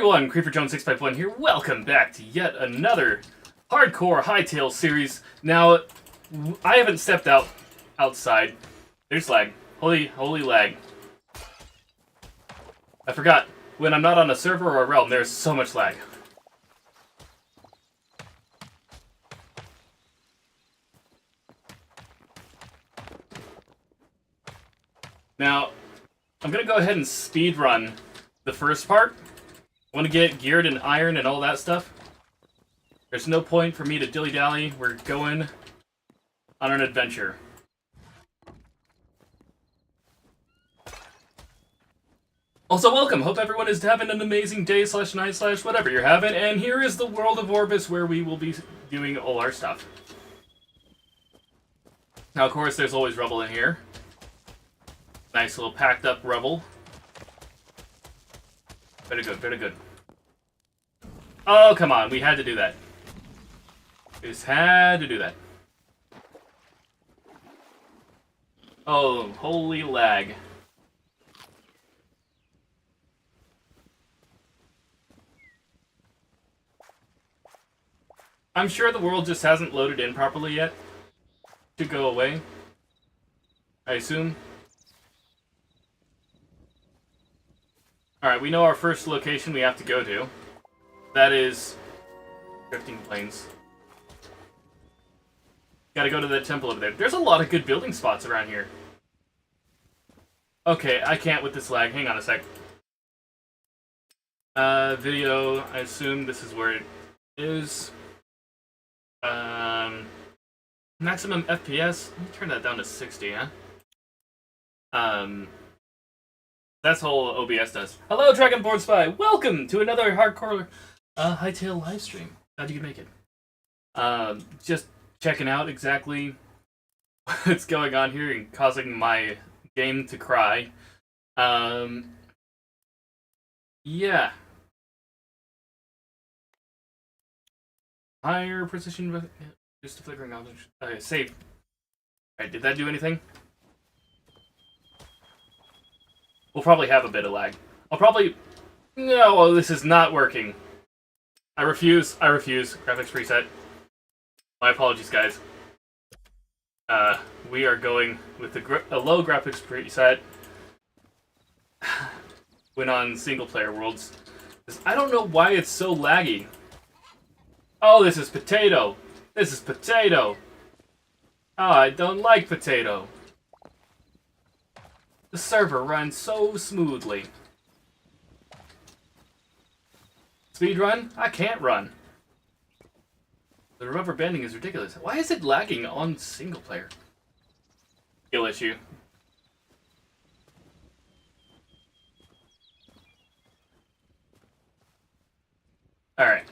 everyone, CreeperJones651 here. Welcome back to yet another hardcore Hytale series. Now, I haven't stepped outside. There's lag. Holy lag. I forgot. When I'm not on a server or a realm, there's so much lag. Now, I'm gonna go ahead and speedrun the first part. I want to get geared in iron and all that stuff. There's no point for me to dilly-dally. We're going on an adventure. Also, welcome! Hope everyone is having an amazing day / night / whatever you're having. And here is the world of Orbis where we will be doing all our stuff. Now, of course, there's always rubble in here. Nice little packed up rubble. Very good, very good. Oh, come on. We had to do that. We just had to do that. Oh, holy lag. I'm sure the world just hasn't loaded in properly yet. To go away. I assume. Alright, we know our first location we have to go to. That is Drifting Plains. Gotta go to that temple over there. There's a lot of good building spots around here. Okay, I can't with this lag. Hang on a sec. Video, I assume this is where it is. Maximum FPS. Let me turn that down to 60, huh? That's all OBS does. Hello, Dragonborn Spy! Welcome to another hardcore Hytale livestream. How'd you make it? Just checking out exactly what's going on here and causing my game to cry. Yeah. Higher precision... Just a flickering object. Okay, save. Alright, did that do anything? We'll probably have a bit of lag. I'll probably... No, this is not working. I refuse. Graphics preset. My apologies, guys. We are going with a low graphics preset. When on single-player worlds. I don't know why it's so laggy. Oh, this is potato. This is potato. Oh, I don't like potato. The server runs so smoothly. Speedrun? I can't run. The rubber banding is ridiculous. Why is it lagging on single player? Skill issue. Alright.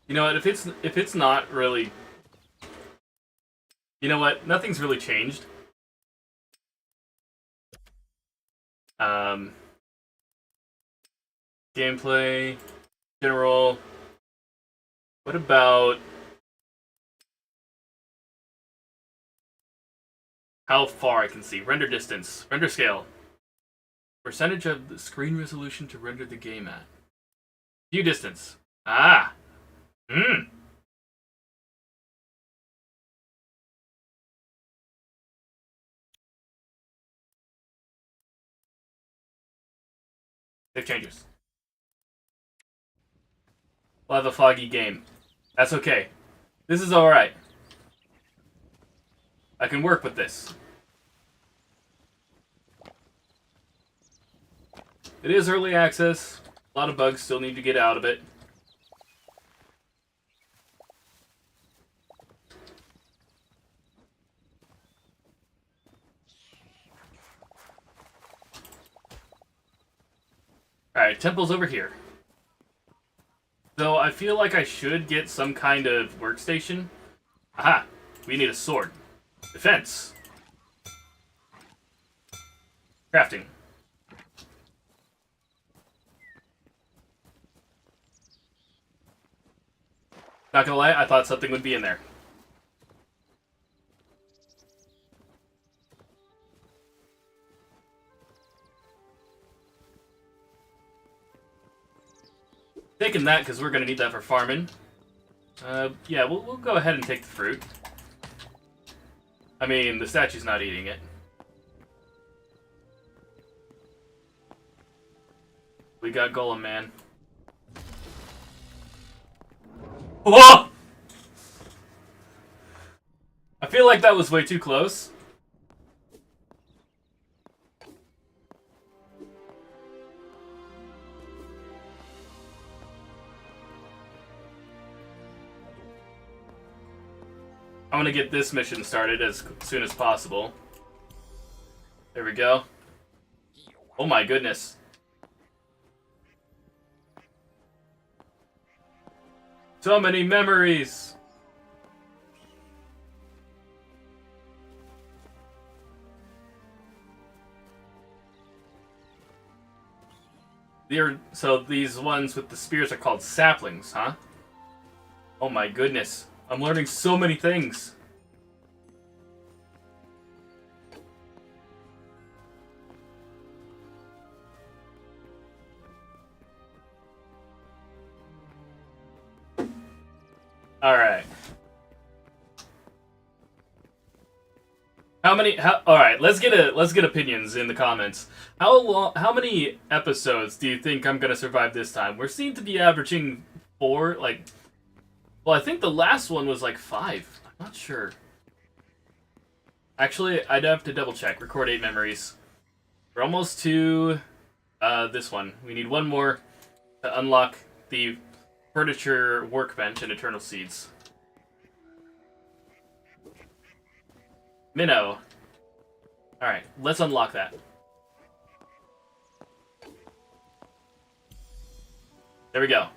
You know what, if it's not really... You know what, nothing's really changed. Gameplay, general. What about how far I can see? Render distance, render scale. Percentage of the screen resolution to render the game at. View distance. Ah! Save changes. We'll have a foggy game. That's okay. This is alright. I can work with this. It is early access. A lot of bugs still need to get out of it. Alright, temple's over here. Though I feel like I should get some kind of workstation. Aha! We need a sword. Defense. Crafting. Not gonna lie, I thought something would be in there. Taking that because we're gonna need that for farming. Yeah, we'll go ahead and take the fruit. I mean, the statue's not eating it. We got Golem Man. Whoa! I feel like that was way too close. I want to get this mission started as soon as possible. There we go. Oh my goodness. So many memories! So these ones with the spears are called saplings, huh? Oh my goodness. I'm learning so many things. Alright. Alright, let's get opinions in the comments. How many episodes do you think I'm gonna survive this time? We seem to be averaging 4, like, well, I think the last one was like 5. I'm not sure. Actually, I'd have to double check. Record 8 memories. We're almost to this one. We need one more to unlock the furniture workbench and eternal seeds. Minnow. Alright, let's unlock that. There we go.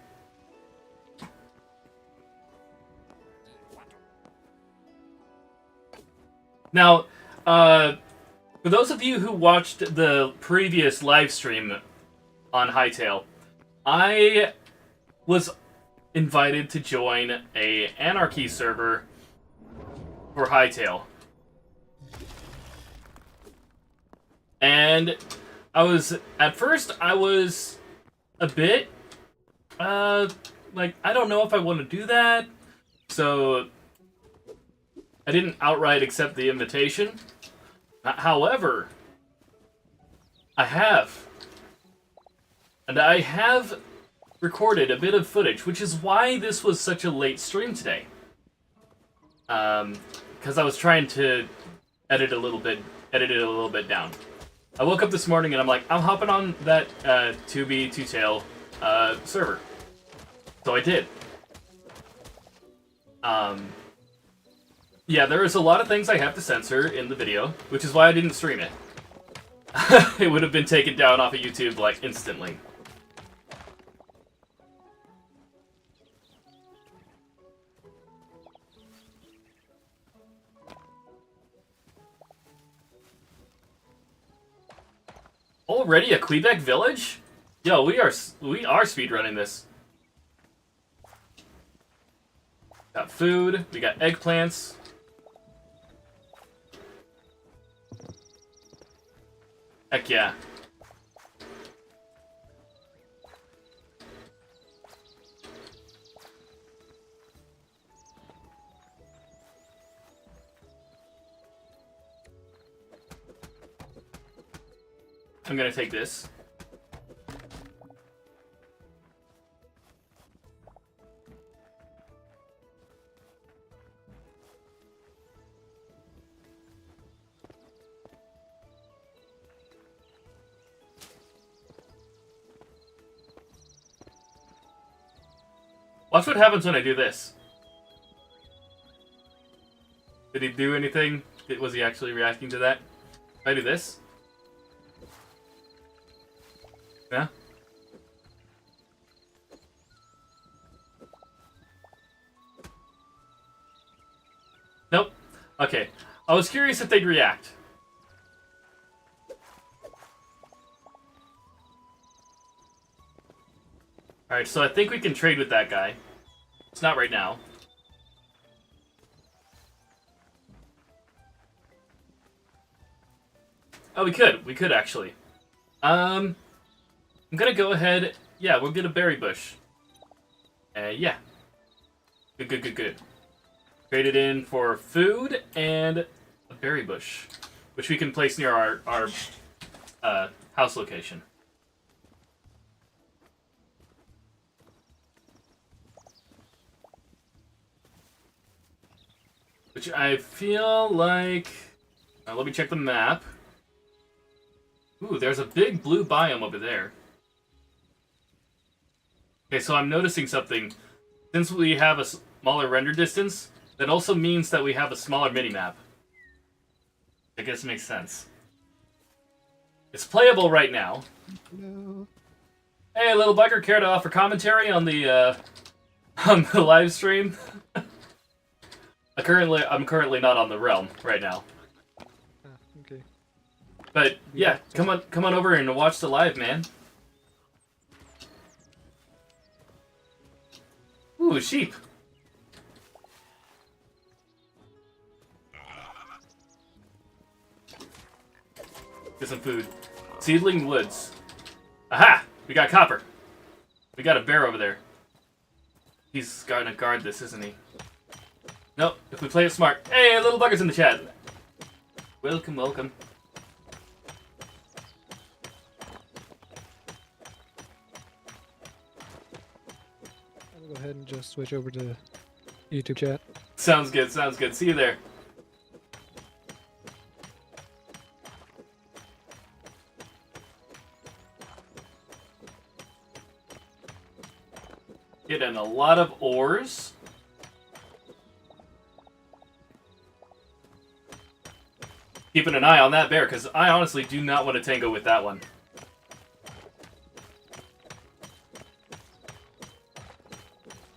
Now, for those of you who watched the previous live stream on Hytale, I was invited to join a Anarchy server for Hytale. And at first I was a bit, like, I don't know if I want to do that, so I didn't outright accept the invitation. However, I have. And I have recorded a bit of footage, which is why this was such a late stream today. Because I was trying to edit it a little bit down. I woke up this morning and I'm like, I'm hopping on that 2B Two-Tail server. So I did. Yeah, there is a lot of things I have to censor in the video, which is why I didn't stream it. It would have been taken down off of YouTube, like, instantly. Already a Quebec village? Yo, we are speedrunning this. Got food, we got eggplants. Heck yeah. I'm gonna take this. Watch what happens when I do this. Did he do anything? Was he actually reacting to that? If I do this? Yeah? Nope. Okay. I was curious if they'd react. Alright, so I think we can trade with that guy. It's not right now. Oh, we could. We could, actually. I'm gonna go ahead... Yeah, we'll get a berry bush. Yeah. Good, good, good, good. Traded in for food and a berry bush, which we can place near our house location. Which I feel like... let me check the map. Ooh, there's a big blue biome over there. Okay, so I'm noticing something. Since we have a smaller render distance, that also means that we have a smaller minimap. I guess it makes sense. It's playable right now. No. Hey, little biker, care to offer commentary on the live stream? I'm currently not on the realm right now. Ah, okay. But yeah, come on over and watch the live, man. Ooh, sheep. Get some food. Seedling woods. Aha! We got copper. We got a bear over there. He's gonna guard this, isn't he? Nope. If we play it smart. Hey, little buggers in the chat. Welcome, welcome. I'll go ahead and just switch over to YouTube chat. Sounds good, sounds good. See you there. Getting a lot of ores. Keeping an eye on that bear, because I honestly do not want to tango with that one.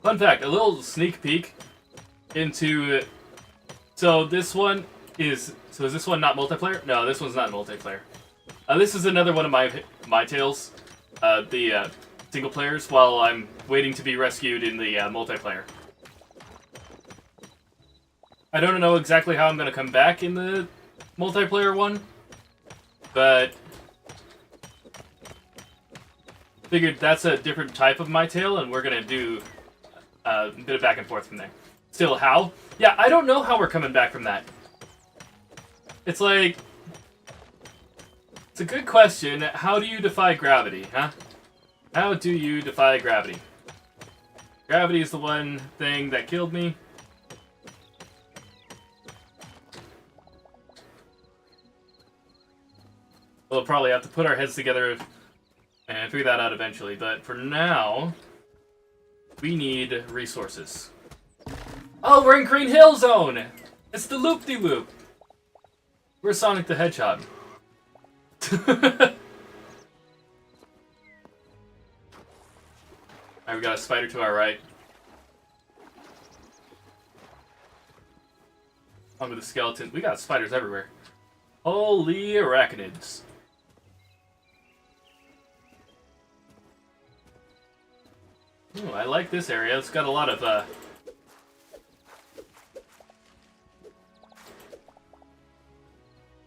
Fun fact, a little sneak peek into... So this one is... So is this one not multiplayer? No, this one's not multiplayer. This is another one of my MyTales. The single players, while I'm waiting to be rescued in the multiplayer. I don't know exactly how I'm going to come back in the multiplayer one, but figured that's a different type of MyTale, and we're going to do a bit of back and forth from there. Still, how? Yeah, I don't know how we're coming back from that. It's like... It's a good question. How do you defy gravity, huh? How do you defy gravity? Gravity is the one thing that killed me. We'll probably have to put our heads together and figure that out eventually. But for now, we need resources. Oh, we're in Green Hill Zone! It's the loop-de-loop! We're Sonic the Hedgehog. Alright, we got a spider to our right. Onto the skeleton. We got spiders everywhere. Holy arachnids. Ooh, I like this area. It's got a lot of,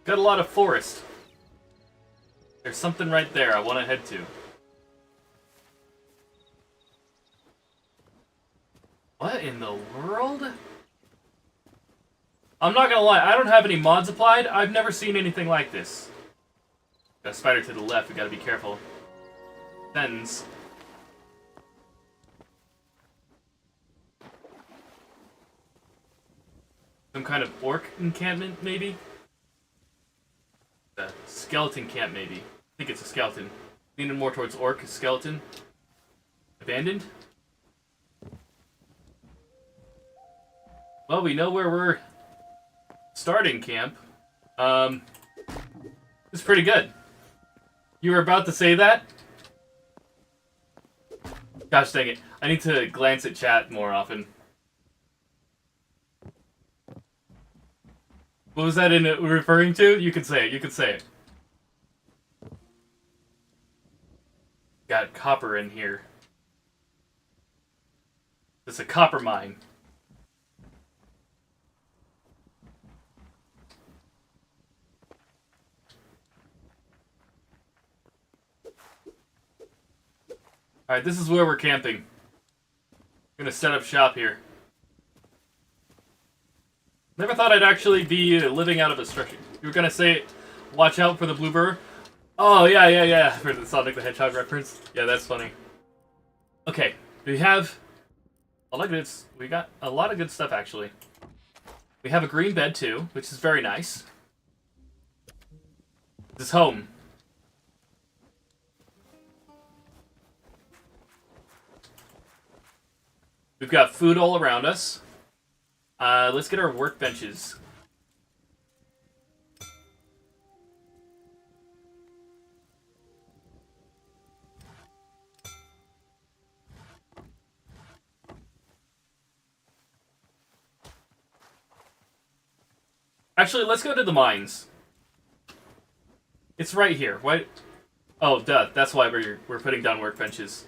got a lot of forest. There's something right there I want to head to. What in the world? I'm not gonna lie, I don't have any mods applied. I've never seen anything like this. Got a spider to the left, we gotta be careful. Sentence. Some kind of orc encampment, maybe? A skeleton camp, maybe. I think it's a skeleton. Leaning more towards orc, skeleton. Abandoned? Well, we know where we're starting camp. It's pretty good. You were about to say that? Gosh dang it. I need to glance at chat more often. What was that referring to? You can say it, you can say it. Got copper in here. It's a copper mine. Alright, this is where we're camping. gonna set up shop here. Never thought I'd actually be living out of a structure. You were gonna say, watch out for the blue burr? Oh, yeah. For the Sonic the Hedgehog reference. Yeah, that's funny. Okay, we have a lot of good. We got a lot of good stuff actually. We have a green bed too, which is very nice. This is home. We've got food all around us. Let's get our workbenches. Actually, let's go to the mines. It's right here. What? Oh, duh. That's why we're putting down workbenches.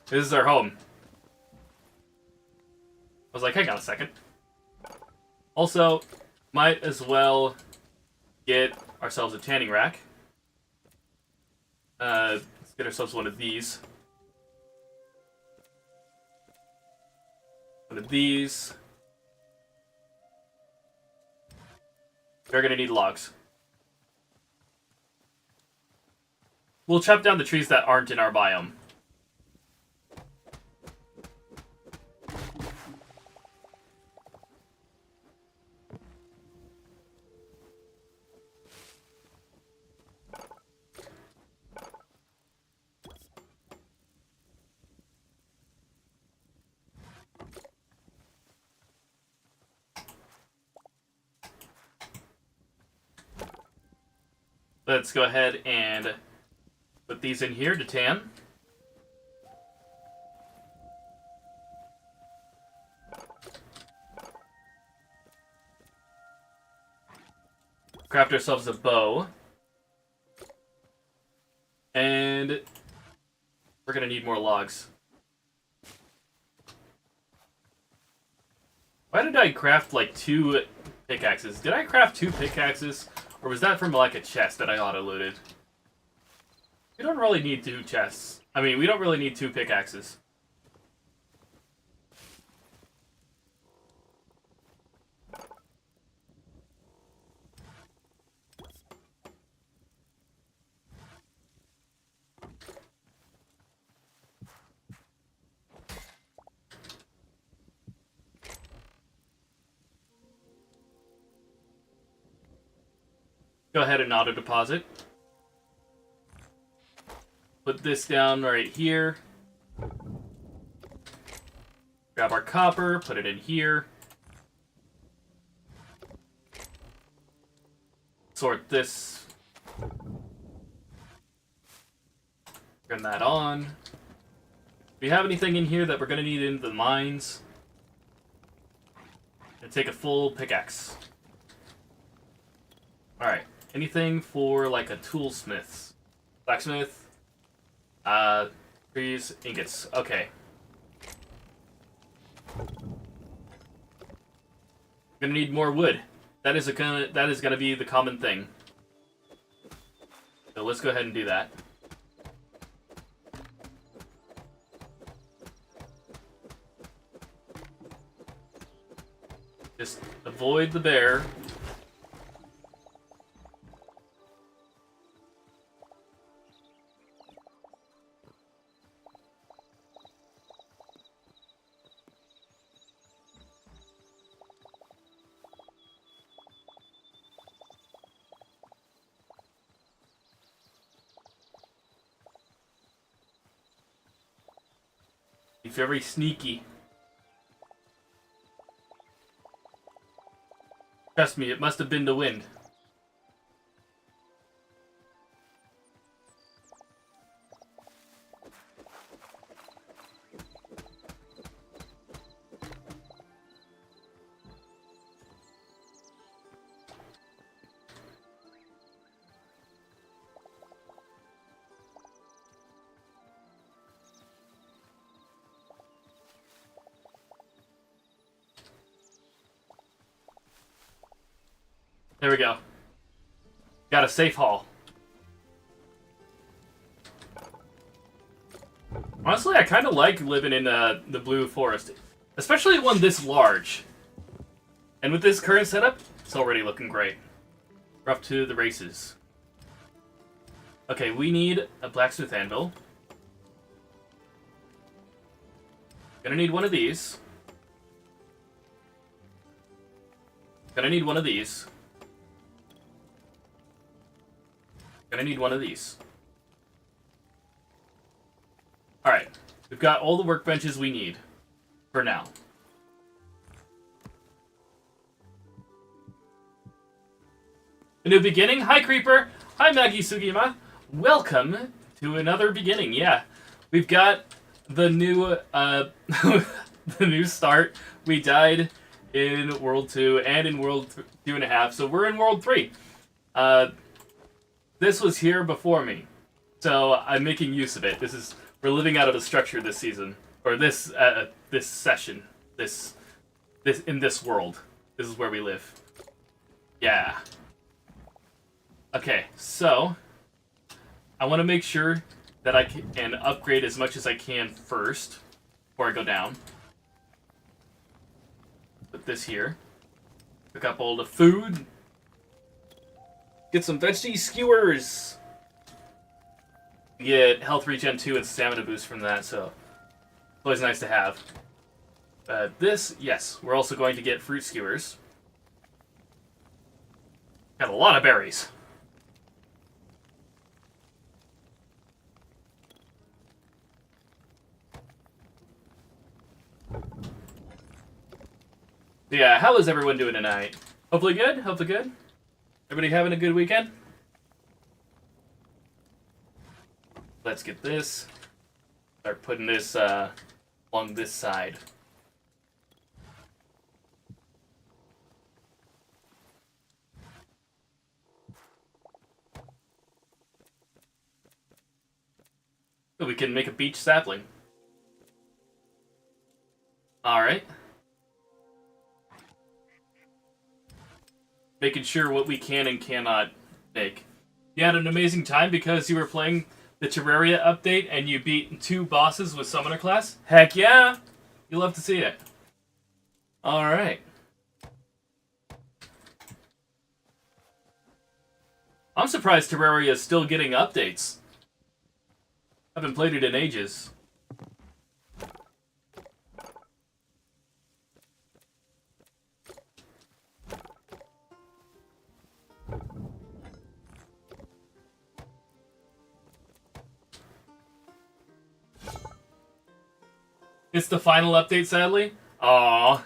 This is our home. I was like, hang on a second. Also, might as well get ourselves a tanning rack. Let's get ourselves one of these. One of these. We're gonna need logs. We'll chop down the trees that aren't in our biome. Let's go ahead and put these in here to tan. Craft ourselves a bow. And we're gonna need more logs. Why did I craft like 2 pickaxes? Did I craft 2 pickaxes? Or was that from like a chest that I auto-looted? We don't really need 2 chests. I mean, we don't really need 2 pickaxes. Go ahead and auto-deposit. Put this down right here. Grab our copper, put it in here. Sort this. Turn that on. Do we have anything in here that we're going to need in the mines? And take a full pickaxe. Alright. Anything for like a toolsmith? Blacksmith? Trees, ingots. Okay. Gonna need more wood. That is gonna be the common thing. So let's go ahead and do that. Just avoid the bear. Be very sneaky. Trust me, it must have been the wind. There we go. Got a safe haul. Honestly, I kind of like living in the blue forest, especially one this large. And with this current setup, it's already looking great. We're off to the races. Okay, we need a blacksmith anvil. Gonna need one of these. Gonna need one of these. Gonna need one of these. Alright, we've got all the workbenches we need. For now. A new beginning? Hi, Creeper! Hi, Maggie Sugima! Welcome to another beginning, yeah. We've got the new, the new start. We died in World 2 and in World 2.5, so we're in World 3. This was here before me, so I'm making use of it. We're living out of a structure this season, or this session, this in this world. This is where we live. Yeah. Okay, so I want to make sure that I can upgrade as much as I can first before I go down. Put this here. Pick up all the food. Get some veggie skewers. Get health regen 2 and stamina boost from that, so it's always nice to have. This, yes, we're also going to get fruit skewers. Got a lot of berries. Yeah, how is everyone doing tonight? Hopefully good? Hopefully good? Everybody having a good weekend? Let's get this. Start putting this along this side. So we can make a beach sapling. Alright. Making sure what we can and cannot make. You had an amazing time because you were playing the Terraria update and you beat 2 bosses with Summoner class? Heck yeah! You'll love to see it. Alright. I'm surprised Terraria is still getting updates. I haven't played it in ages. It's the final update, sadly. Aww.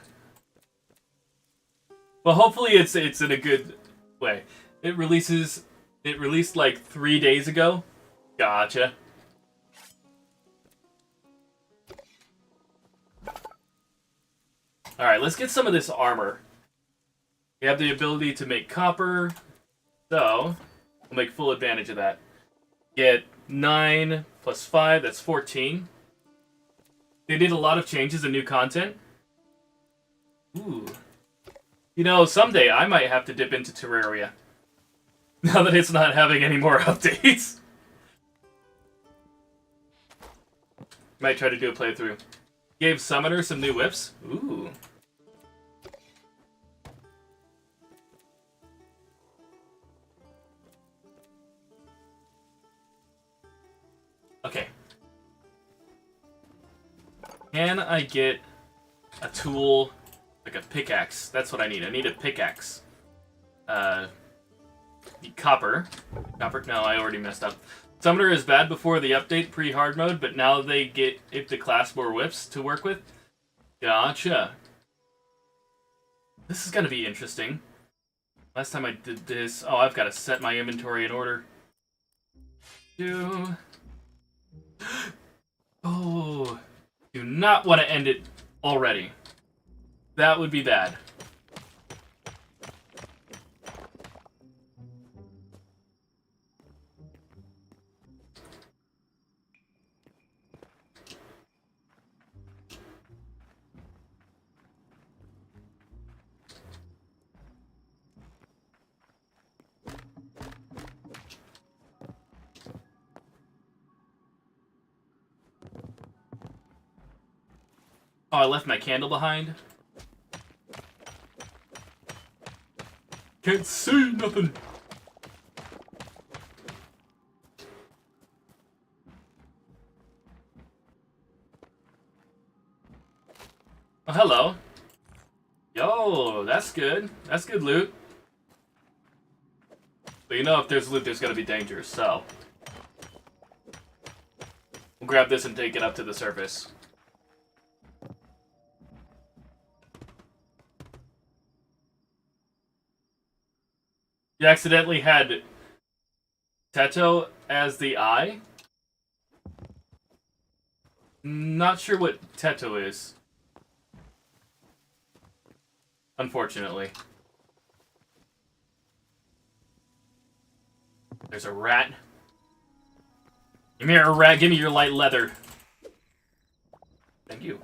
Well, hopefully it's in a good way. It released like 3 days ago. Gotcha. Alright, let's get some of this armor. We have the ability to make copper, so we'll make full advantage of that. Get 9 plus 5, that's 14. They did a lot of changes and new content. Ooh. You know, someday I might have to dip into Terraria. Now that it's not having any more updates. Might try to do a playthrough. Gave Summoner some new whips. Ooh. Okay. Can I get a tool, like a pickaxe? That's what I need. I need a pickaxe. Copper. Copper? No, I already messed up. Summoner is bad before the update, pre-hard mode, but now they get the class more whips to work with. Gotcha. This is gonna be interesting. Last time I did this... Oh, I've got to set my inventory in order. Oh... Do not want to end it already. That would be bad. Oh, I left my candle behind. Can't see nothing. Oh, hello. Yo, that's good. That's good loot. But you know, if there's loot, there's gonna be danger, so... we'll grab this and take it up to the surface. You accidentally had Teto as the eye? Not sure what Teto is. Unfortunately. There's a rat. Give me a rat, give me your light leather. Thank you.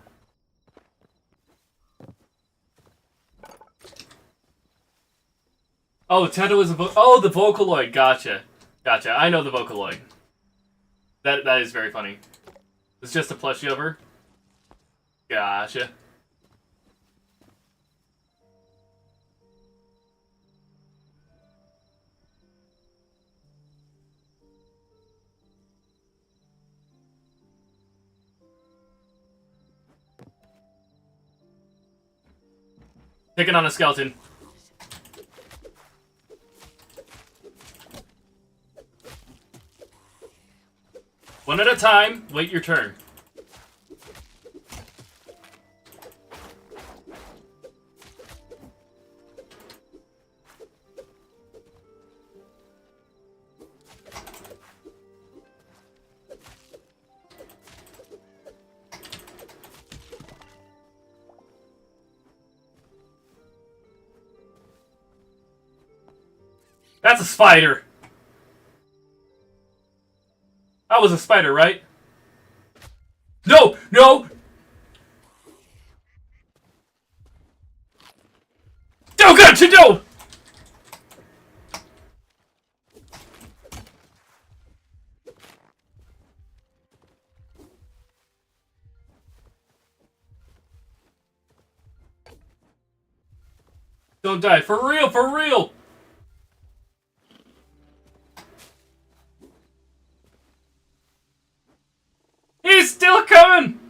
Oh, Teto is a oh, the Vocaloid, gotcha. Gotcha, I know the Vocaloid. That is very funny. It's just a plushie over. Gotcha. Picking on a skeleton. One at a time, wait your turn. That's a spider! That was a spider, right? No! No! Oh god, no! Don't die. For real, for real! He's still coming!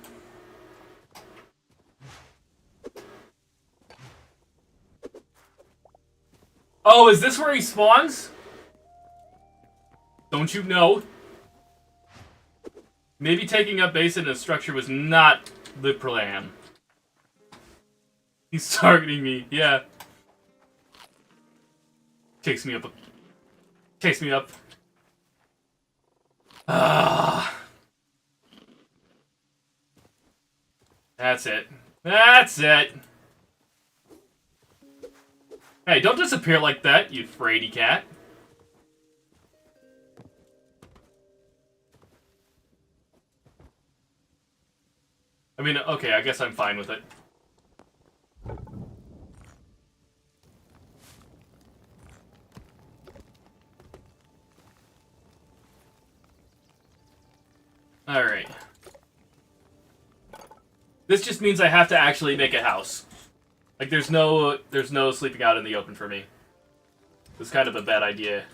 Oh, is this where he spawns? Don't you know? Maybe taking up base in a structure was not the plan. He's targeting me, yeah. Takes me up. Takes me up. Ah. That's it. That's it. Hey, don't disappear like that, you fraidy cat. I mean, okay, I guess I'm fine with it. Alright. This just means I have to actually make a house. Like, there's no sleeping out in the open for me. It's kind of a bad idea.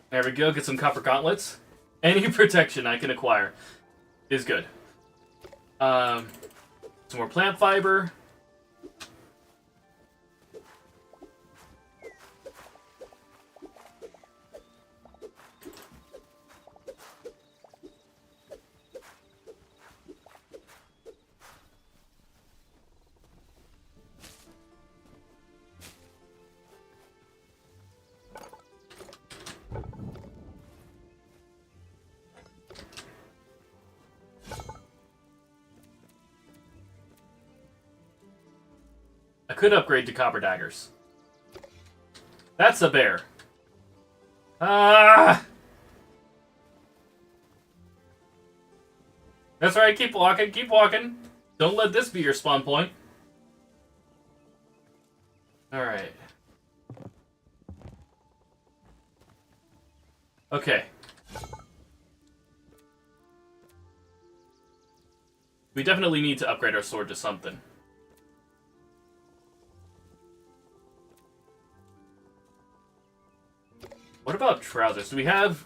There we go, get some copper gauntlets. Any protection I can acquire is good. Some more plant fiber. I could upgrade to copper daggers. That's a bear. Ah! That's right, keep walking, keep walking. Don't let this be your spawn point. Alright. Okay. We definitely need to upgrade our sword to something. What about trousers? Do we have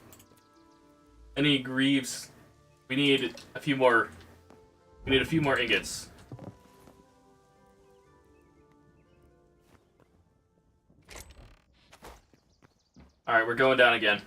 any greaves? We need a few more. We need a few more ingots. Alright, we're going down again.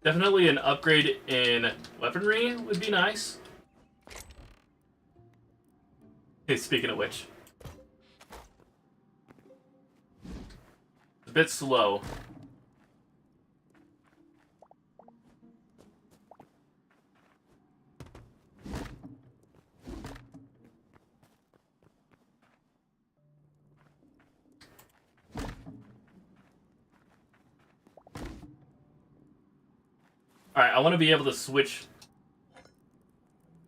Definitely an upgrade in weaponry would be nice. Hey, speaking of which. It's a bit slow. Alright, I want to be able to switch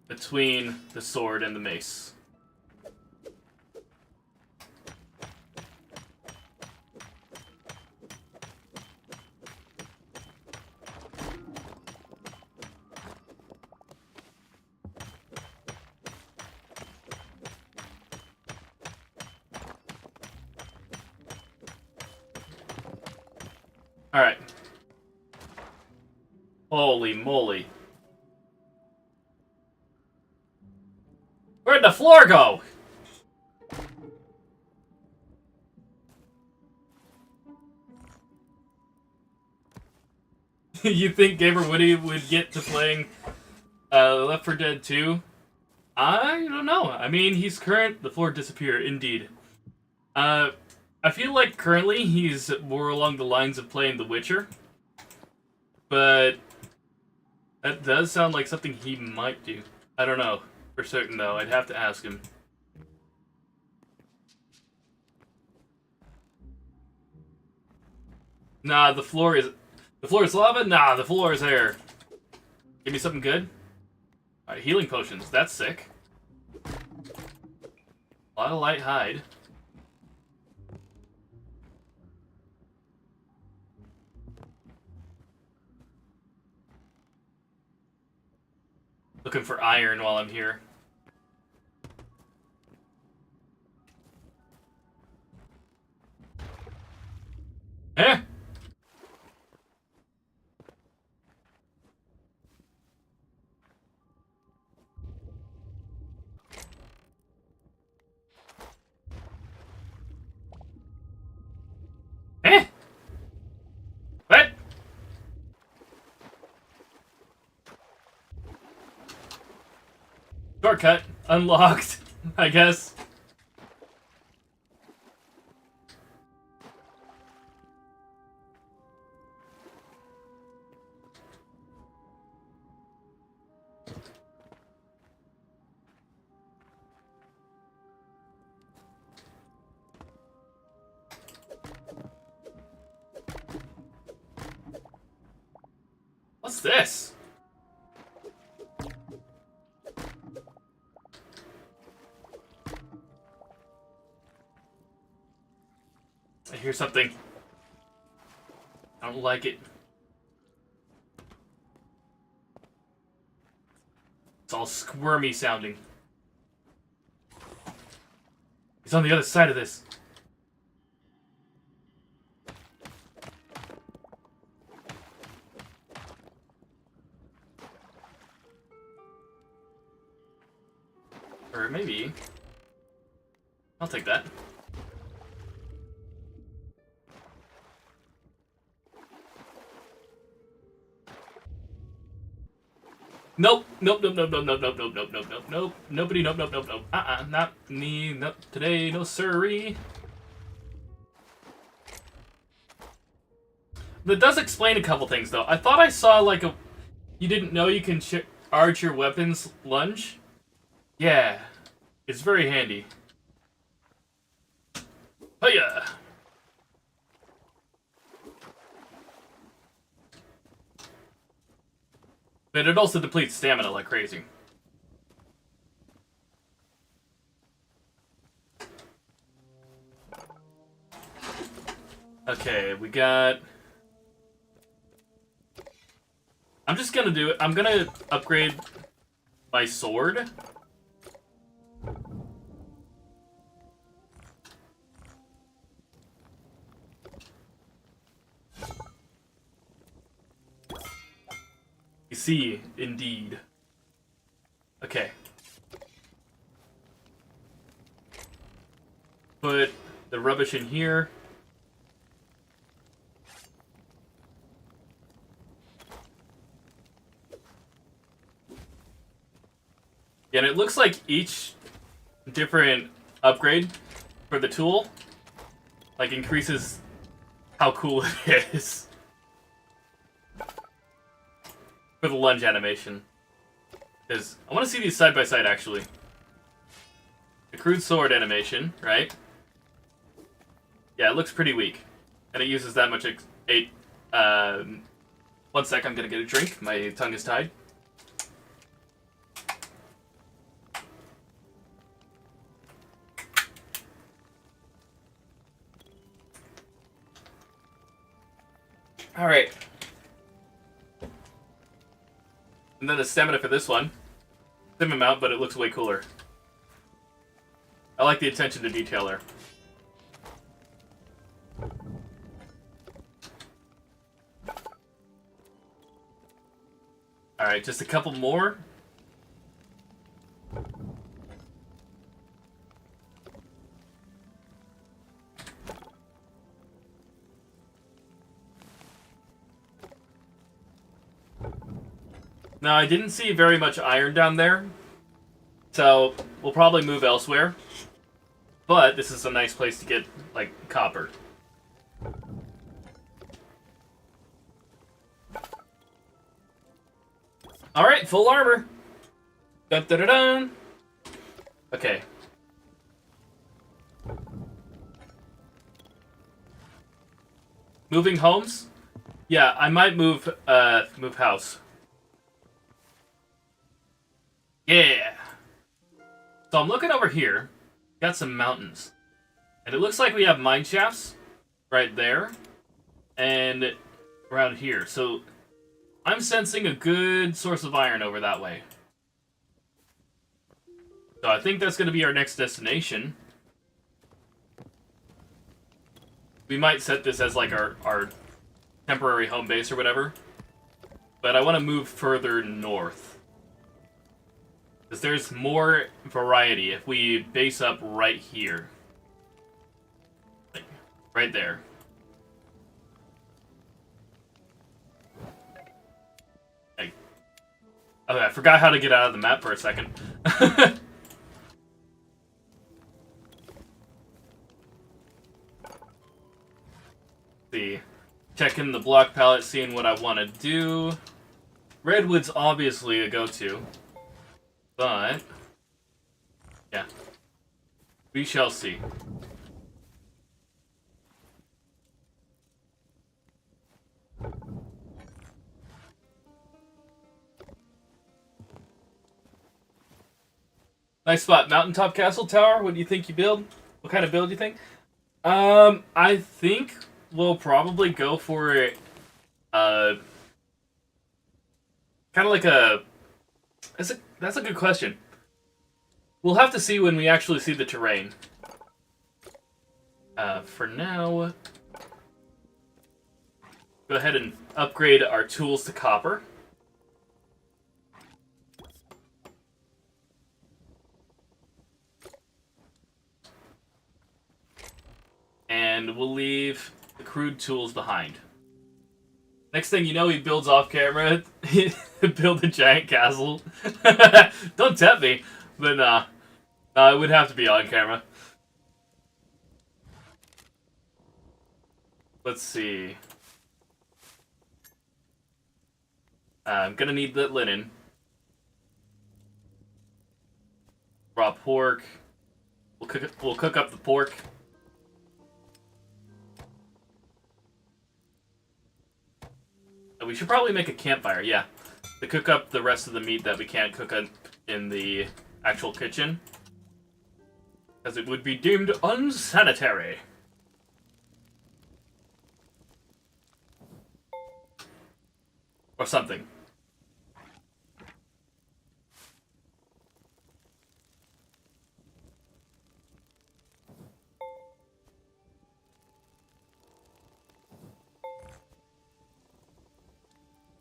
between the sword and the mace. Alright. Holy moly. Where'd the floor go? You think Gamer Woody would get to playing Left 4 Dead 2? I don't know. I mean, he's current. The floor disappeared, indeed. I feel like currently he's more along the lines of playing The Witcher. But that does sound like something he might do. I don't know for certain though. I'd have to ask him. Nah, the floor is lava? Nah, the floor is air. Give me something good. Alright, healing potions. That's sick. A lot of light hide. Looking for iron while I'm here. Eh? Eh? What? Shortcut. Unlocked, I guess. What's this? I hear something. I don't like it. It's all squirmy sounding. He's on the other side of this. Or maybe... I'll take that. Nope. Nope. Nope. Nope. Nope. Nope. Nope. Nope. Nope. Nope. Nope. Nope. Nobody. Nope. Nope. Nope. Nope. Not me. Nope. Today. No siree. That does explain a couple things, though. I thought I saw, like, a... You didn't know you can charge your weapons lunge? Yeah. It's very handy. Hiya! But it also depletes stamina like crazy. Okay, we got... I'm just gonna do it. I'm gonna upgrade my sword. You see, indeed. Okay. Put the rubbish in here. Yeah, and it looks like each different upgrade for the tool, like, increases how cool it is. For the lunge animation. Because I want to see these side by side, actually. The crude sword animation, right? Yeah, it looks pretty weak. And it uses that much... 1 sec, I'm gonna get a drink. My tongue is tied. Alright. And then the stamina for this one. Same amount, but it looks way cooler. I like the attention to detail there. Alright, just a couple more. Now, I didn't see very much iron down there, so we'll probably move elsewhere. But this is a nice place to get, like, copper. Alright, full armor. Dun dun dun dun. Okay. Moving homes? Yeah, I might move house. Yeah! So I'm looking over here. Got some mountains. And it looks like we have mine shafts right there. And around here. So I'm sensing a good source of iron over that way. So I think that's going to be our next destination. We might set this as like our temporary home base or whatever. But I want to move further north. Because there's more variety if we base up right here. Like, right there. Like, okay, I forgot how to get out of the map for a second. See. Checking the block palette, seeing what I want to do. Redwood's obviously a go-to. But, yeah, we shall see. Nice spot. Mountaintop castle tower. What do you think you build? What kind of build do you think? I think we'll probably go for kind of like a... That's a good question. We'll have to see when we actually see the terrain. For now, go ahead and upgrade our tools to copper. and we'll leave the crude tools behind. Next thing you know, he builds off camera. Build a giant castle. Don't tempt me. But nah. It would have to be on camera. Let's see. I'm gonna need the linen. Raw pork. We'll cook up the pork. We should probably make a campfire, yeah. To cook up the rest of the meat that we can't cook in the actual kitchen. Because it would be deemed unsanitary. Or something.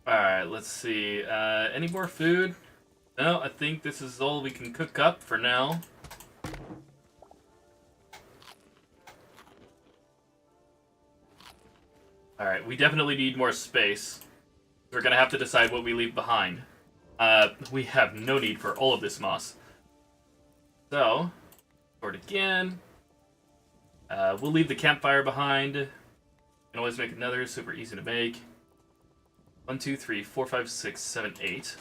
Alright, let's see. Any more food? No, I think this is all we can cook up for now. Alright, we definitely need more space. We're gonna have to decide what we leave behind. We have no need for all of this moss. So, sort again. We'll leave the campfire behind. Can always make another, super easy to make. 1, 2, 3, 4, 5, 6, 7, 8.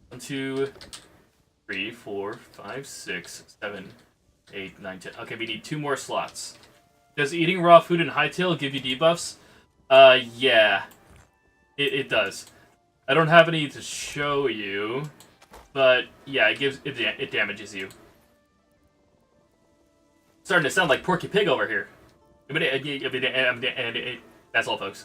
1, 2, 3, 4, 5, 6, 7, 8, 9, 10. Okay, we need 2 more slots. Does eating raw food in Hytale give you debuffs? Yeah. It does. I don't have any to show you, but yeah, it damages you. Starting to sound like Porky Pig over here. That's all, folks.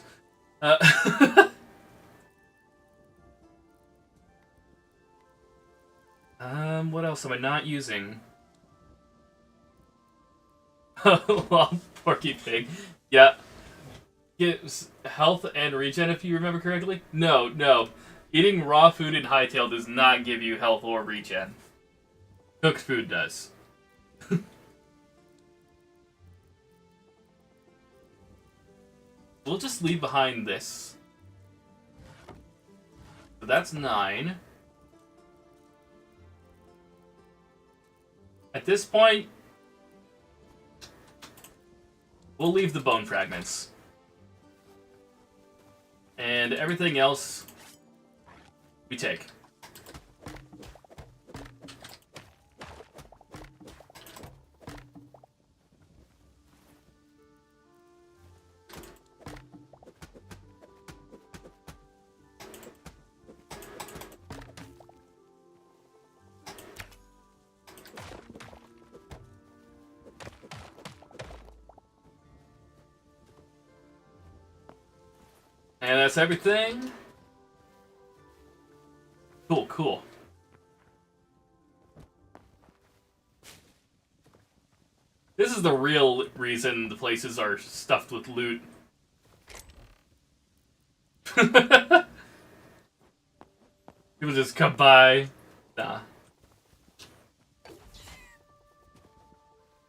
What else am I not using? Well, Porky Pig. Yeah. Gives health and regen, if you remember correctly? No. Eating raw food in Hytale does not give you health or regen. Cooked food does. We'll just leave behind this. So that's 9. At this point, we'll leave the bone fragments. And everything else, we take. And that's everything. Cool. This is the real reason the places are stuffed with loot. People just come by. Nah.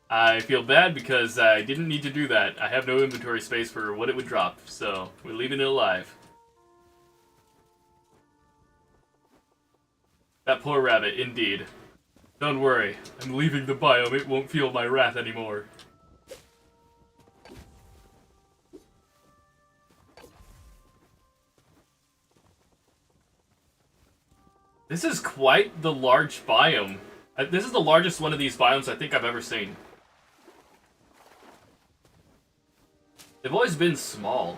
I feel bad because I didn't need to do that. I have no inventory space for what it would drop, so we're leaving it alive. That poor rabbit, indeed. Don't worry, I'm leaving the biome. It won't feel my wrath anymore. This is quite the large biome. This is the largest one of these biomes I think I've ever seen. They've always been small.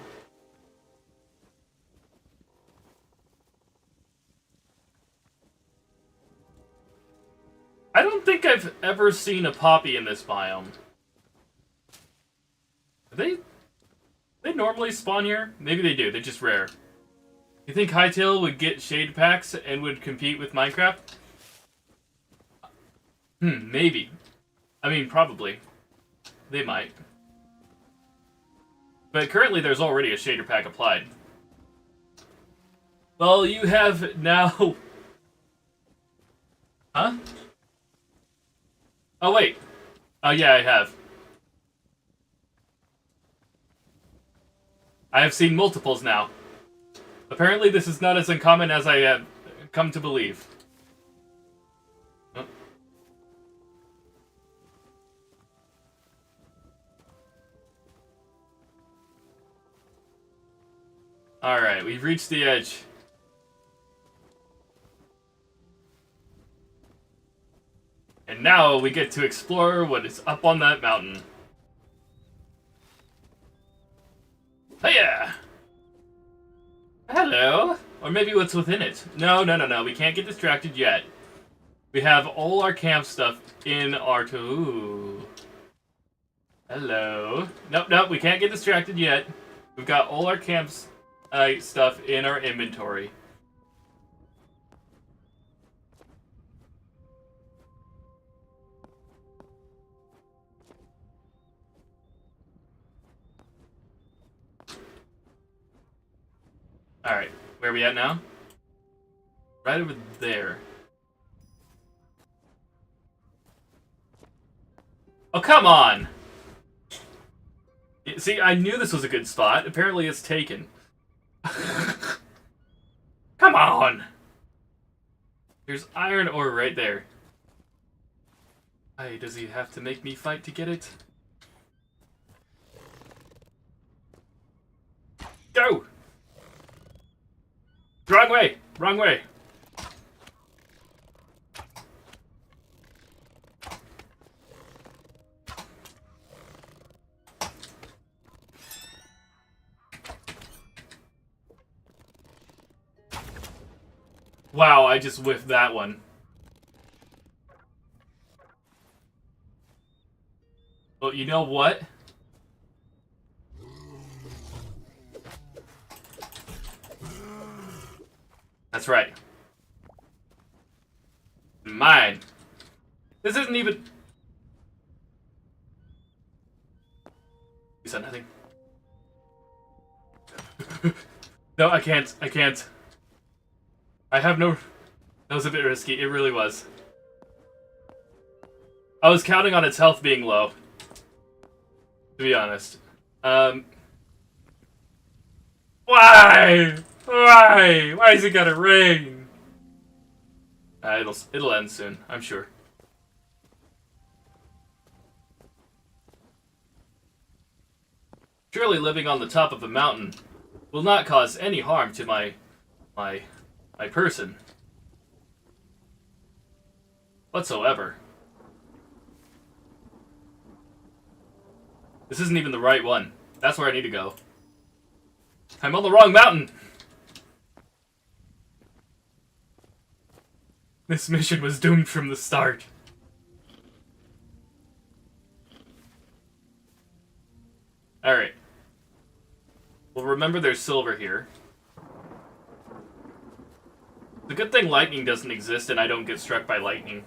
I don't think I've ever seen a poppy in this biome. They normally spawn here? Maybe they do, they're just rare. You think Hytale would get shade packs and would compete with Minecraft? Maybe. I mean, probably. They might. But currently there's already a shader pack applied. Well, you have now... Huh? Oh, wait. Oh, yeah, I have. I have seen multiples now. Apparently this is not as uncommon as I have come to believe. Oh. Alright, we've reached the edge. And now we get to explore what is up on that mountain. Hiya! Hello! Or maybe what's within it. No, we can't get distracted yet. We have all our camp stuff in our... Ooh. Hello. Nope, we can't get distracted yet. We've got all our camp stuff in our inventory. Alright, where are we at now? Right over there. Oh, come on! See, I knew this was a good spot. Apparently it's taken. Come on! There's iron ore right there. Hey, does he have to make me fight to get it? Go! Wrong way! Wrong way! Wow, I just whiffed that one. Well, you know what? That's right. Mine. This isn't even... You said nothing? No, I can't. I can't. I have no... That was a bit risky. It really was. I was counting on its health being low. To be honest. Why? Why? Why is it gotta rain? It'll end soon, I'm sure. Surely living on the top of a mountain will not cause any harm to my person. Whatsoever. This isn't even the right one. That's where I need to go. I'm on the wrong mountain! This mission was doomed from the start. Alright. Well, remember there's silver here. The good thing lightning doesn't exist and I don't get struck by lightning.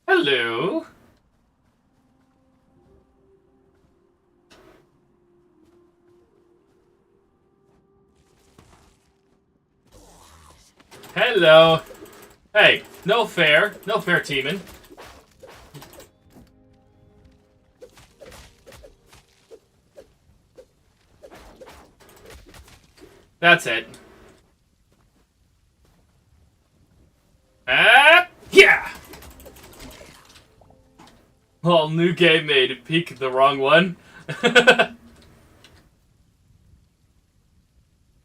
Hello. Hello. Hey, no fair. No fair teaming. That's it. Yeah! Well, new game made. Peek the wrong one. What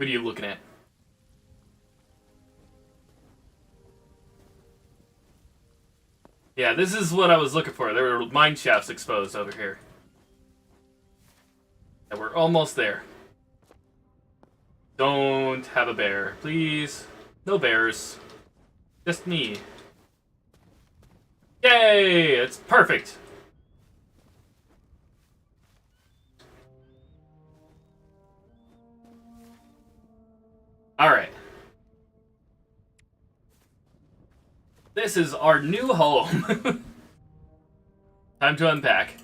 are you looking at? Yeah, this is what I was looking for. There were mine shafts exposed over here. And we're almost there. Don't have a bear, please. No bears. Just me. Yay! It's perfect! Alright. This is our new home. Time to unpack.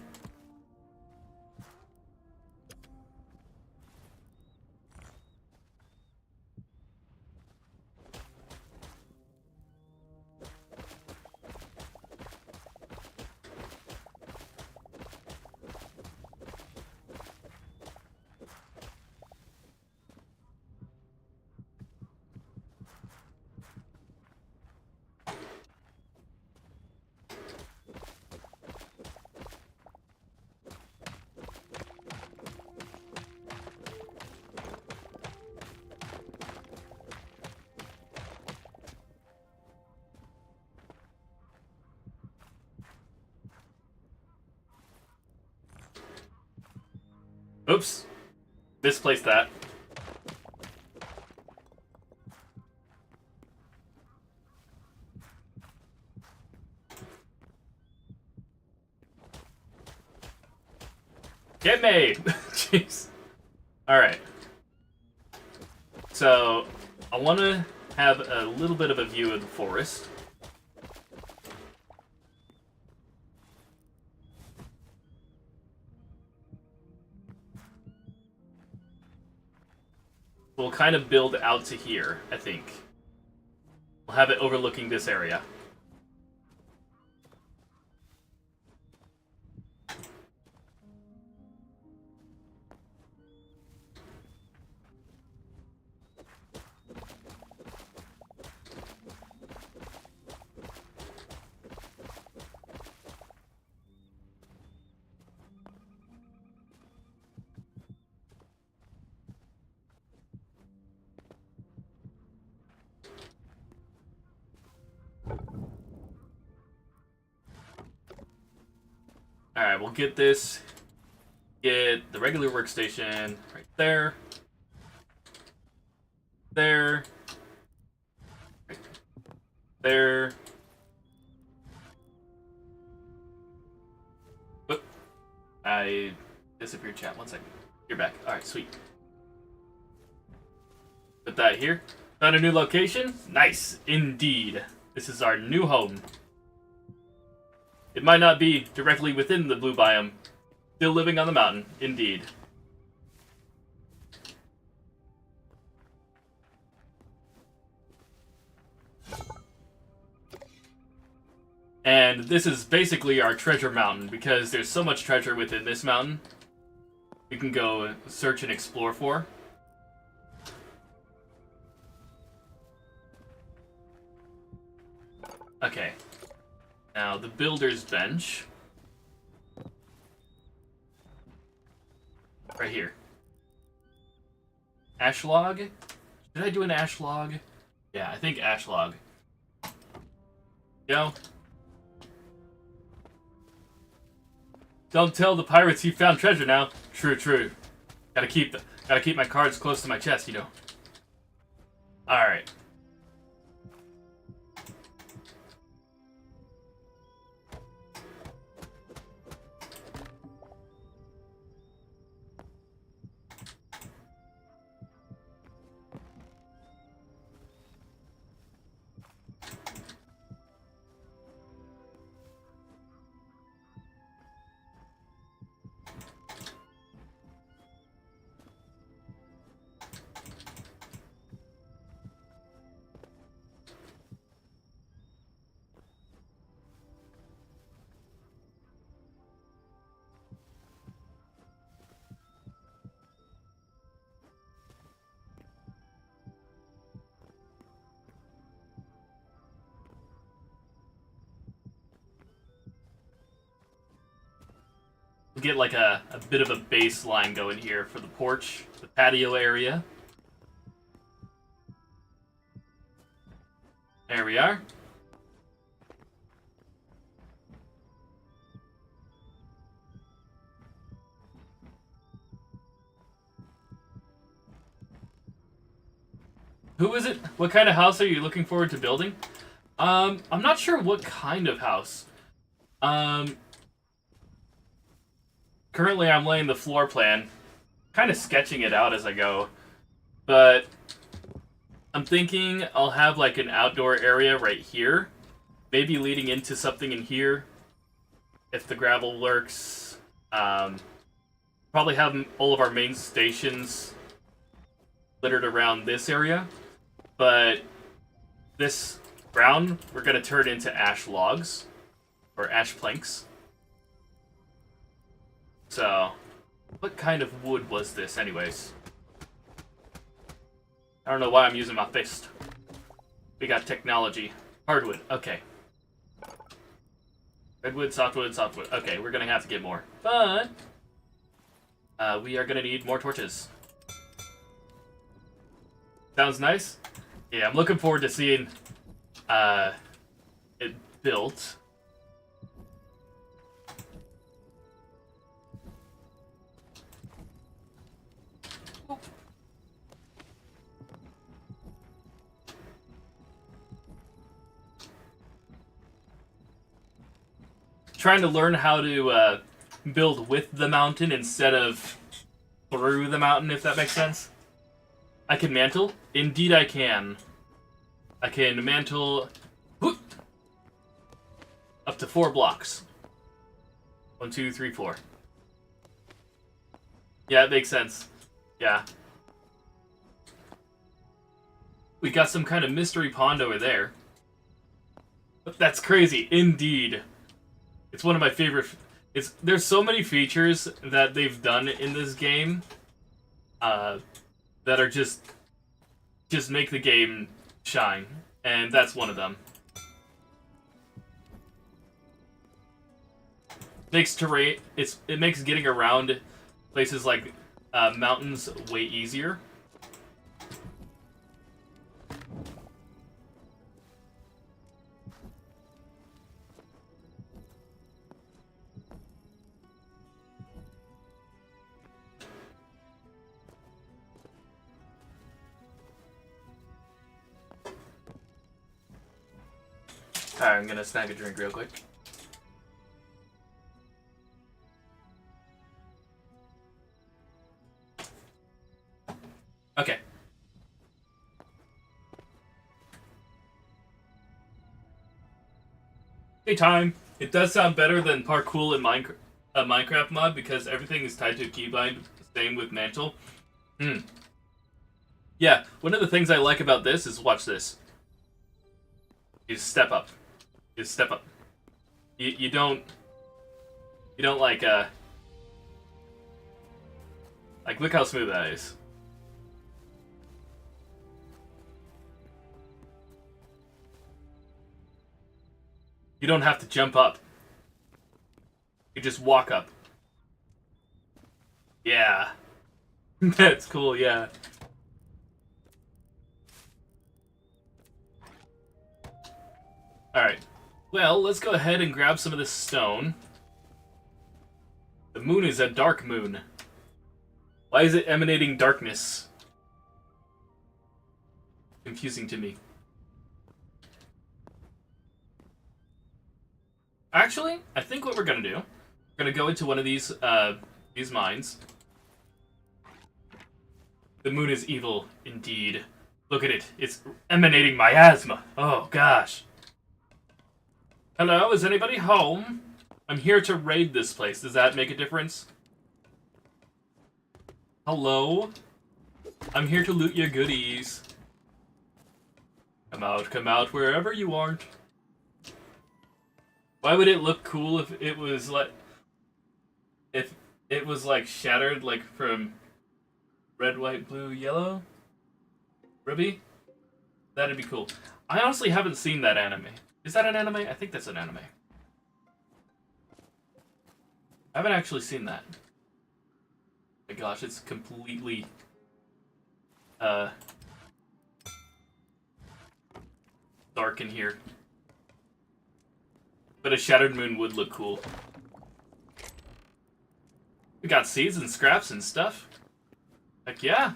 Oops. Misplaced that. Get made! Jeez. Alright. So, I want to have a little bit of a view of the forest. We'll kind of build out to here, I think. We'll have it overlooking this area. Alright, we'll get this. Get the regular workstation right there. There. Right there. Oop. I disappeared, chat. 1 second. You're back. Alright, sweet. Put that here. Found a new location? Nice, indeed. This is our new home. It might not be directly within the blue biome. Still living on the mountain, indeed. And this is basically our treasure mountain, because there's so much treasure within this mountain we can go search and explore for. Okay. Now, the builder's bench. Right here. Ash log? Did I do an ash log? Yeah, I think ash log. Go. Don't tell the pirates you found treasure now. True, true. Gotta keep my cards close to my chest, you know. Alright. Get like a bit of a baseline going here for the porch, the patio area. There we are. Who is it? What kind of house are you looking forward to building? I'm not sure what kind of house. Currently, I'm laying the floor plan, kind of sketching it out as I go, but I'm thinking I'll have like an outdoor area right here, maybe leading into something in here, if the gravel works. Probably have all of our main stations littered around this area, but this ground we're going to turn into ash logs, or ash planks. So, what kind of wood was this, anyways? I don't know why I'm using my fist. We got technology. Hardwood, okay. Redwood, softwood, softwood. Okay, we're gonna have to get more. But, we are gonna need more torches. Sounds nice? Yeah, I'm looking forward to seeing, it built. trying to learn how to build with the mountain instead of through the mountain, if that makes sense. I can mantle? Indeed I can. I can mantle whoop, up to 4 blocks. 1, 2, 3, 4. Yeah, it makes sense. Yeah. We got some kind of mystery pond over there. That's crazy, indeed. It's one of my favorite... There's so many features that they've done in this game that are just make the game shine. And that's one of them. Makes terrain... It makes getting around places like mountains way easier. Alright, I'm gonna snag a drink real quick. Okay. Hey, time. It does sound better than parkour in Minecraft mod because everything is tied to a keybind. Same with mantle. Yeah, one of the things I like about this is, watch this. You step up. You step up. You don't like look how smooth that is. You don't have to jump up. You just walk up. Yeah. That's cool, yeah. Alright. Well, let's go ahead and grab some of this stone. The moon is a dark moon. Why is it emanating darkness? Confusing to me. Actually, I think what we're gonna do, we're gonna go into one of these mines. The moon is evil, indeed. Look at it. It's emanating miasma. Oh, gosh. Hello, is anybody home? I'm here to raid this place. Does that make a difference? Hello? I'm here to loot your goodies. Come out wherever you aren't. Why would it look cool if it was like... If it was like shattered like from red, white, blue, yellow? Ruby? That'd be cool. I honestly haven't seen that anime. Is that an anime? I think that's an anime. I haven't actually seen that. Oh my gosh, it's completely... dark in here. But a shattered moon would look cool. We got seeds and scraps and stuff. Heck yeah.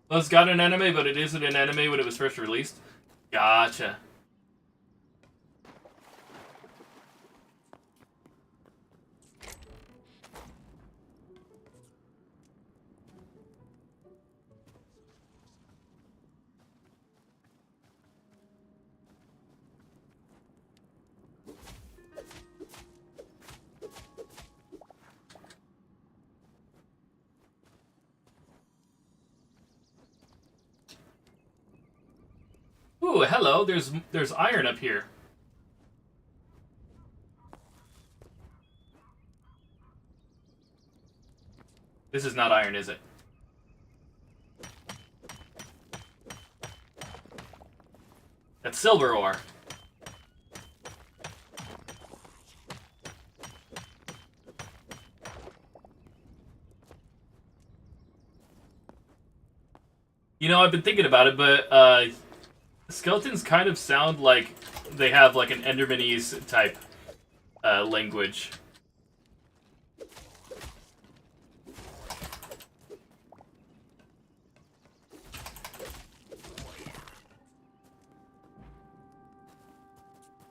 Well, it's got an anime, but it isn't an anime when it was first released. Gotcha. Ooh, hello. There's iron up here. This is not iron, is it? That's silver ore. You know, I've been thinking about it, but skeletons kind of sound like they have like an Endermanese type language.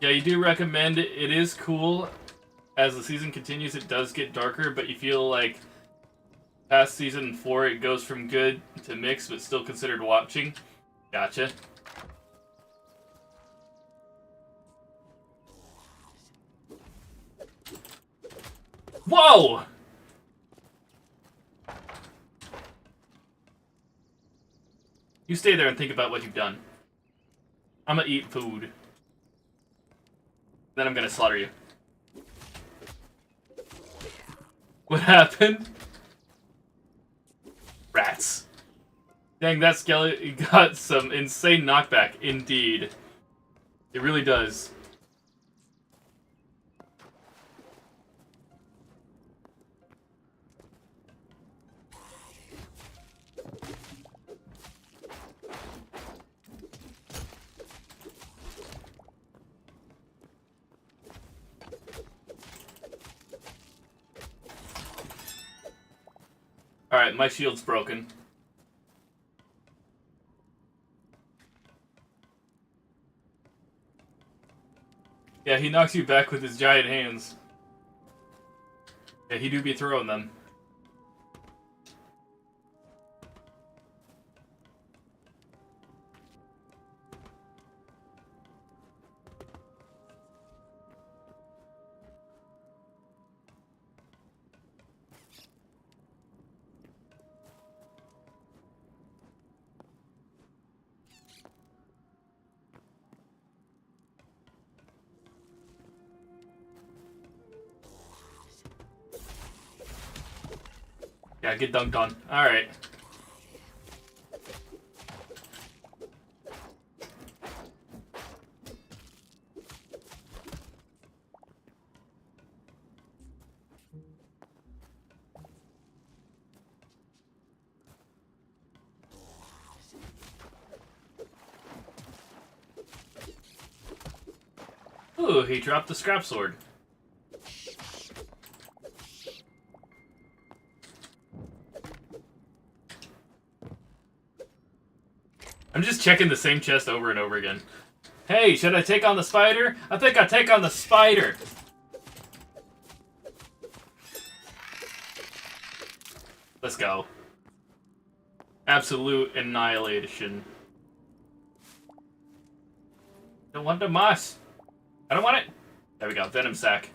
Yeah, you do recommend it. It is cool. As the season continues, it does get darker, but you feel like past season 4, it goes from good to mixed, but still considered watching. Gotcha. Whoa! You stay there and think about what you've done. I'm gonna eat food. Then I'm gonna slaughter you. What happened? Rats. Dang, that skeleton got some insane knockback, indeed. It really does. Alright, my shield's broken. Yeah, he knocks you back with his giant hands. Yeah, he do be throwing them. Yeah, get dunked on. Alright. Ooh, he dropped the scrap sword. I'm just checking the same chest over and over again. Hey, should I take on the spider? I think I'll take on the spider. Let's go. Absolute annihilation. Don't want the moss. I don't want it. There we go. Venom sack.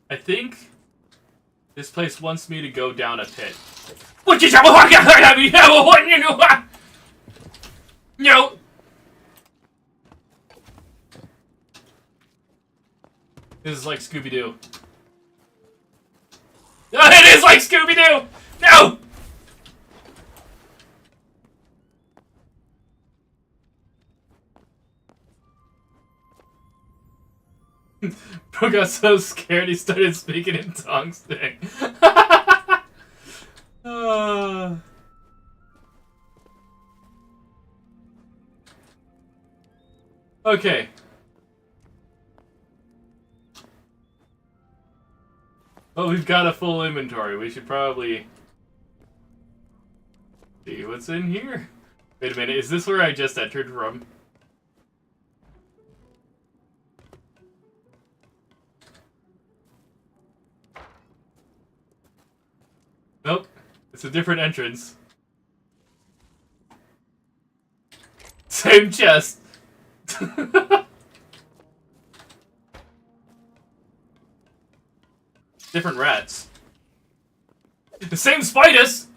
I think this place wants me to go down a pit. No. This is like Scooby-Doo. It is like Scooby-Doo! No! Bro got so scared he started speaking in tongues thing. Okay. Well, we've got a full inventory. We should probably see what's in here. Wait a minute, is this where I just entered from? Nope. It's a different entrance. Same chest. Different rats. The same spiders!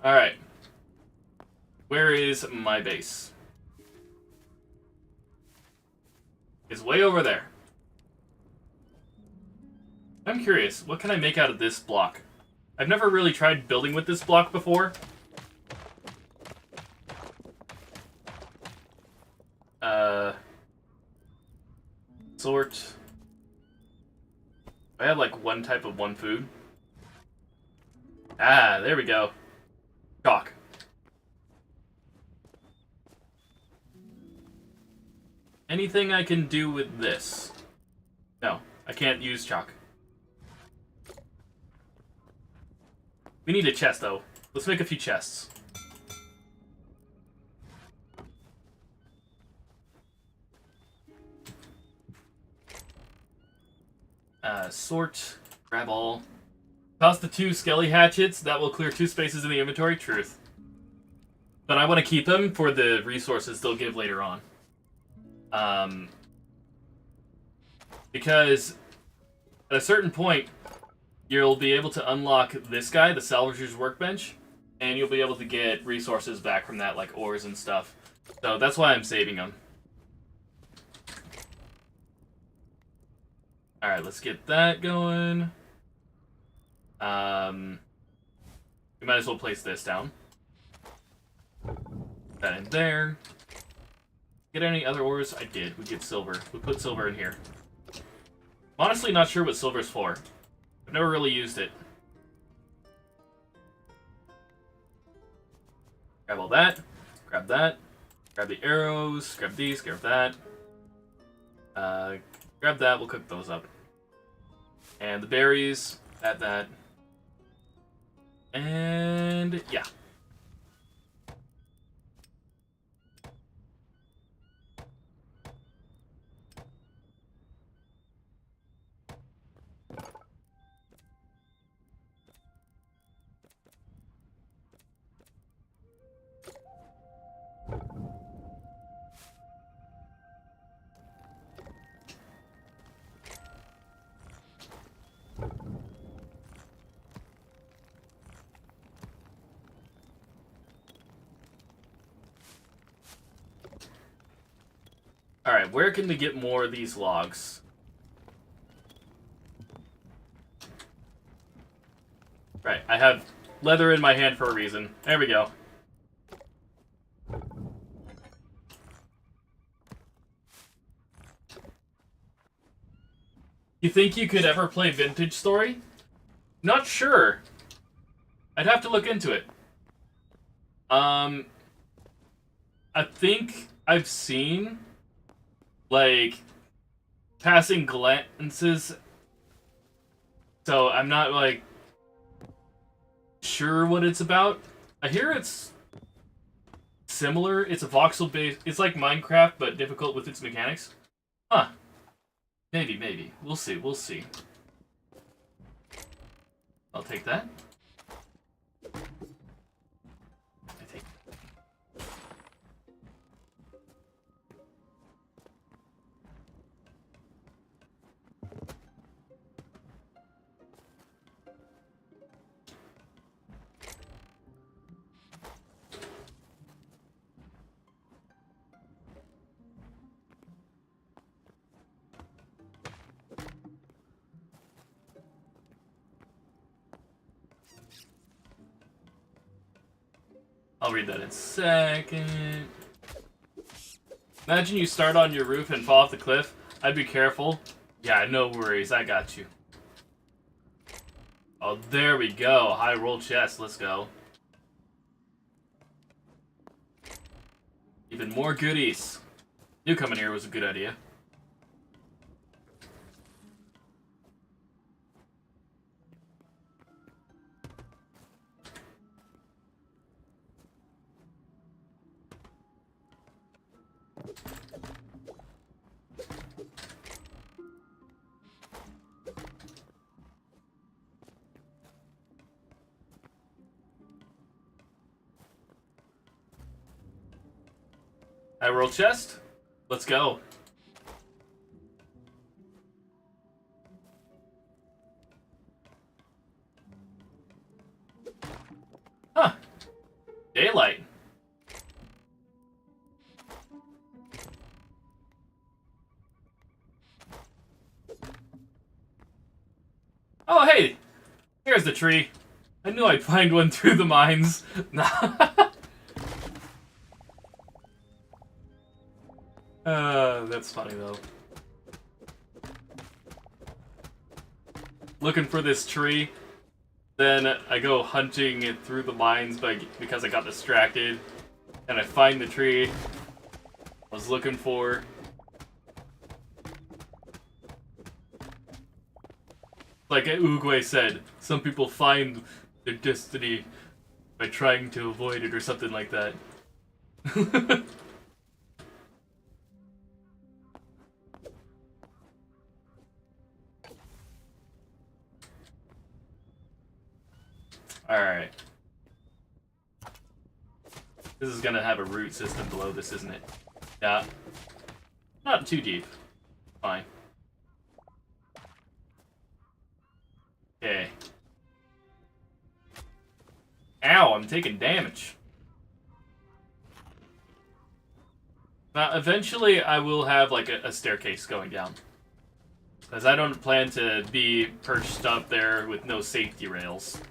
Alright. Where is my base? It's way over there. I'm curious, what can I make out of this block? I've never really tried building with this block before. Sort. I have like one type of one food. Ah, there we go. Chalk. Anything I can do with this? No, I can't use chalk. We need a chest, though. Let's make a few chests. Sort. Grab all. Toss the 2 skelly hatchets. That will clear 2 spaces in the inventory. Truth. But I want to keep them for the resources they'll give later on. Because at a certain point, you'll be able to unlock this guy, the Salvager's Workbench, and you'll be able to get resources back from that, like ores and stuff. So that's why I'm saving them. Alright, let's get that going. We might as well place this down. That in there. Get any other ores? I did. We get silver. We put silver in here. Honestly, not sure what silver's for. I've never really used it. Grab all that. Grab that. Grab the arrows. Grab these. Grab that. Grab that. We'll cook those up. And the berries. That. And yeah. Alright, where can we get more of these logs? Right, I have leather in my hand for a reason. There we go. You think you could ever play Vintage Story? Not sure. I'd have to look into it. I think I've seen, like, passing glances, so I'm not, like, sure what it's about. I hear it's similar. It's a voxel-based... It's like Minecraft, but difficult with its mechanics. Huh. Maybe. We'll see. I'll take that. I'll read that in a second. Imagine you start on your roof and fall off the cliff. I'd be careful. Yeah, no worries. I got you. Oh, there we go. High roll chest. Let's go. Even more goodies. You coming here was a good idea. I roll chest. Let's go. Huh. Daylight. Oh, hey. Here's the tree. I knew I'd find one through the mines. That's funny, though. looking for this tree. Then I go hunting through the mines because I got distracted. And I find the tree I was looking for. Like Uguay said, some people find their destiny by trying to avoid it or something like that. Alright. This is gonna have a root system below this, isn't it? Yeah. Not too deep. Fine. Okay. Ow, I'm taking damage. Now, eventually I will have, like, a staircase going down. Because I don't plan to be perched up there with no safety rails.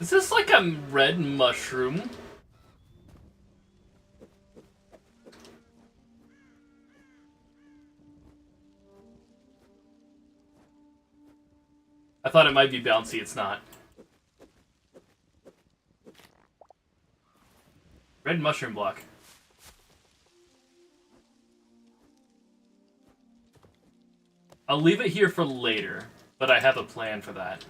Is this like a red mushroom? I thought it might be bouncy, it's not. Red mushroom block. I'll leave it here for later, but I have a plan for that.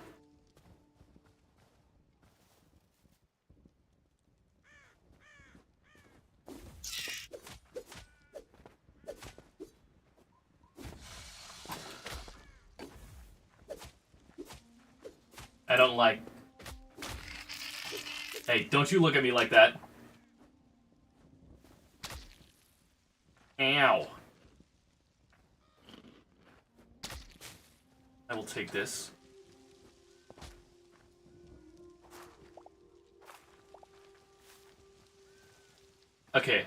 I don't like... Hey, don't you look at me like that. Ow. I will take this. Okay.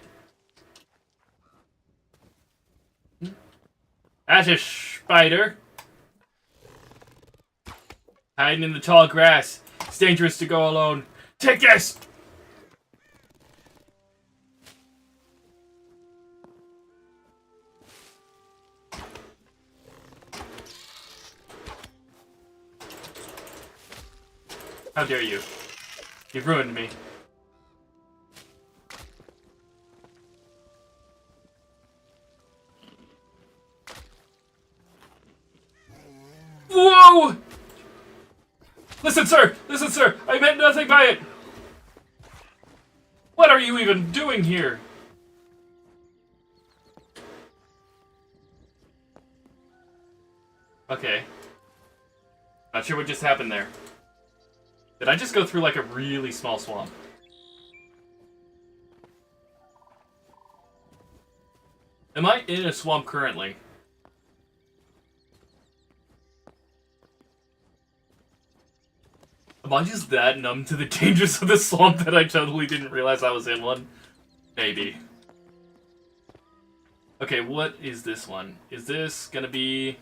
That's a spider. Hiding in the tall grass. It's dangerous to go alone. Take this! How dare you? You've ruined me. Whoa! Listen, sir! Listen, sir! I meant nothing by it! What are you even doing here? Okay. Not sure what just happened there. Did I just go through like a really small swamp? Am I in a swamp currently? Am I just that numb to the dangers of the swamp that I totally didn't realize I was in one? Maybe. Okay, what is this one? Is this gonna be...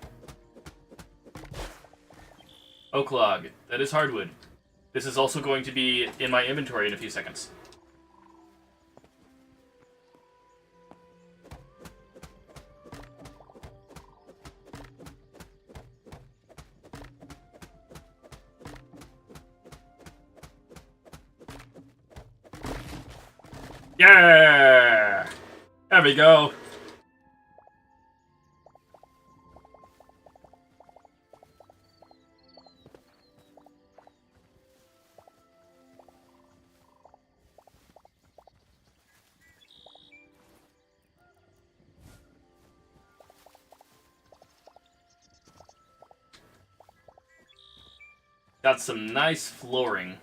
Oak log. That is hardwood. This is also going to be in my inventory in a few seconds. Yeah! There we go. Got some nice flooring.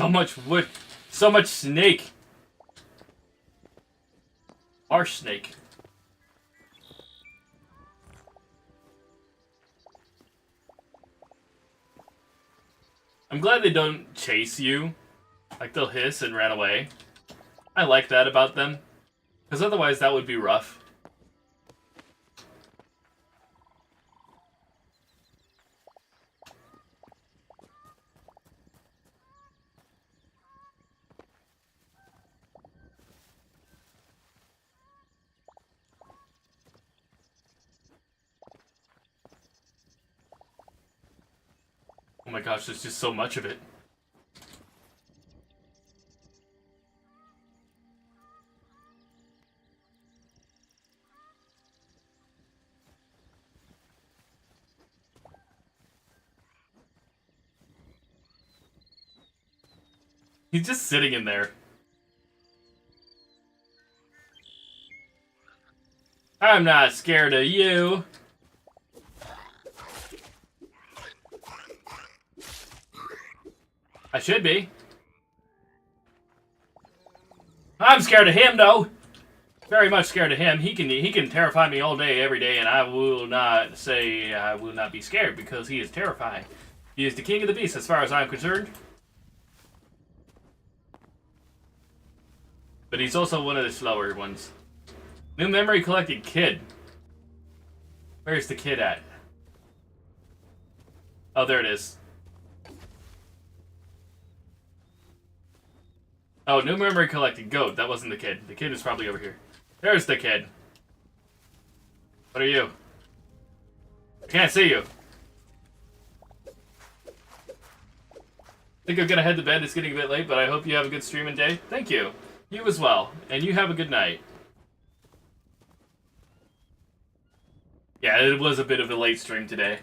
So much wood. So much snake. Marsh snake. I'm glad they don't chase you. Like, they'll hiss and run away. I like that about them. Because otherwise that would be rough. Oh my gosh, there's just so much of it. He's just sitting in there. I'm not scared of you. I should be. I'm scared of him, though. Very much scared of him. He can terrify me all day, every day, and I will not say I will not be scared because he is terrifying. He is the king of the beasts, as far as I'm concerned. But he's also one of the slower ones. New memory collected kid. Where's the kid at? Oh, there it is. Oh, new memory collected goat. That wasn't the kid. The kid is probably over here. There's the kid. What are you? I can't see you. I think I'm gonna head to bed. It's getting a bit late, but I hope you have a good streaming day. Thank you. You as well. And you have a good night. Yeah, it was a bit of a late stream today.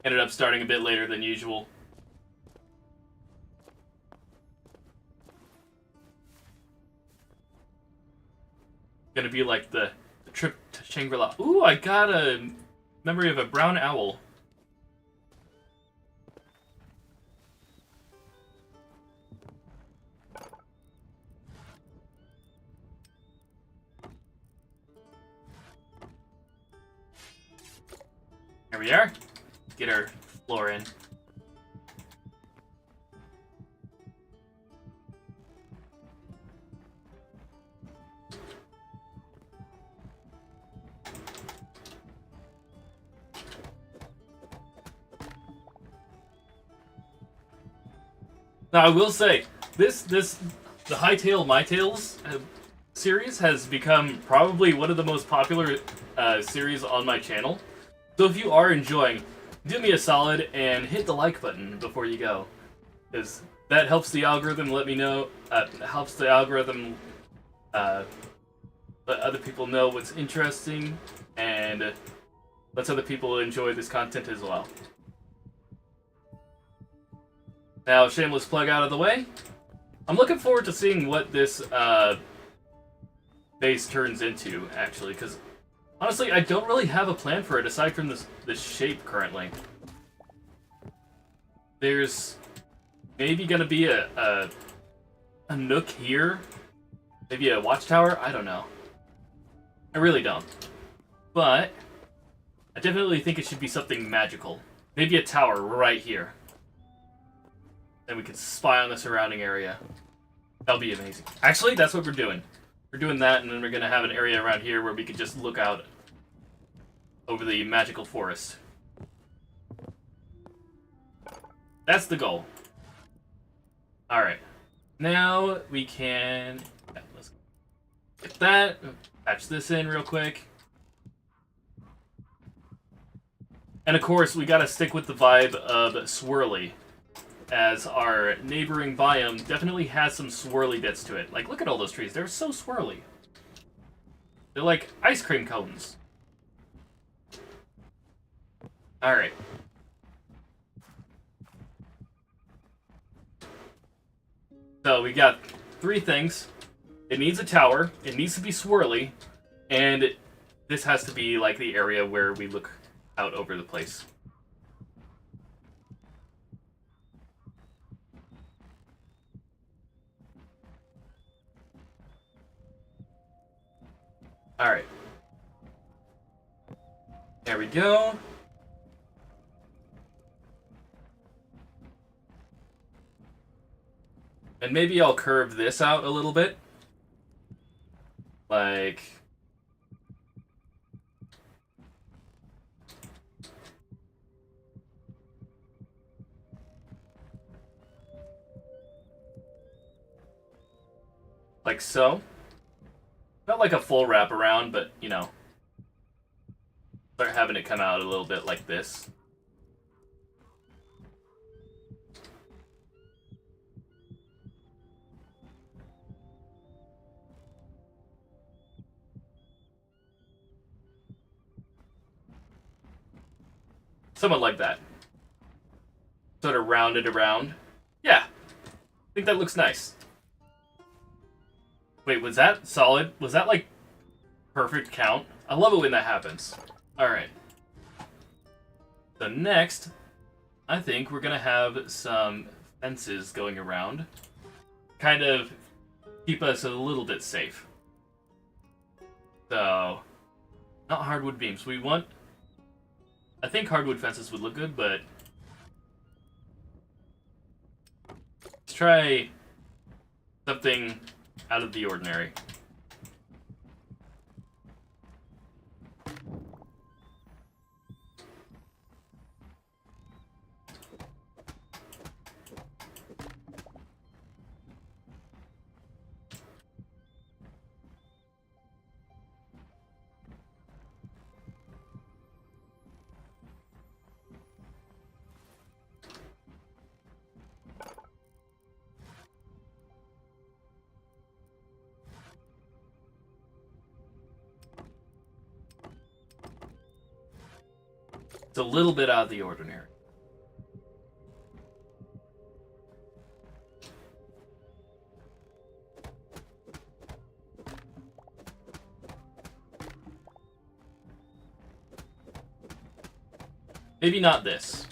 Ended up starting a bit later than usual. Gonna be like the trip to Shangri-La. Ooh, I got a memory of a brown owl. Here we are. Get our floor in. Now I will say, the Hytale MyTales series has become probably one of the most popular series on my channel. So if you are enjoying, do me a solid and hit the like button before you go, because that helps the algorithm let me know. Helps the algorithm let other people know what's interesting, and lets other people enjoy this content as well. Now, shameless plug out of the way. I'm looking forward to seeing what this base turns into, actually, because honestly, I don't really have a plan for it aside from this shape currently. There's maybe gonna be a nook here, maybe a watchtower. I don't know. I really don't, but I definitely think it should be something magical. Maybe a tower right here. And we can spy on the surrounding area. That'll be amazing. Actually, that's what we're doing. We're doing that, and then we're going to have an area around here where we can just look out over the magical forest. That's the goal. Alright. Now we can... Yeah, let's get that. Patch this in real quick. And of course, we got to stick with the vibe of swirly, as our neighboring biome definitely has some swirly bits to it. Like, look at all those trees. They're so swirly. They're like ice cream cones. Alright. So, we got 3 things. It needs a tower, it needs to be swirly, and this has to be like the area where we look out over the place. Alright. There we go. And maybe I'll curve this out a little bit. Like... like so. Not like a full wraparound, but, you know. Start having it come out a little bit like this. Somewhat like that. Sort of rounded around. Yeah. I think that looks nice. Wait, was that solid? Was that, like, perfect count? I love it when that happens. Alright. So next, I think we're gonna have some fences going around. Kind of keep us a little bit safe. So, not hardwood beams. We want... I think hardwood fences would look good, but... let's try something out of the ordinary. It's a little bit out of the ordinary. Maybe not this.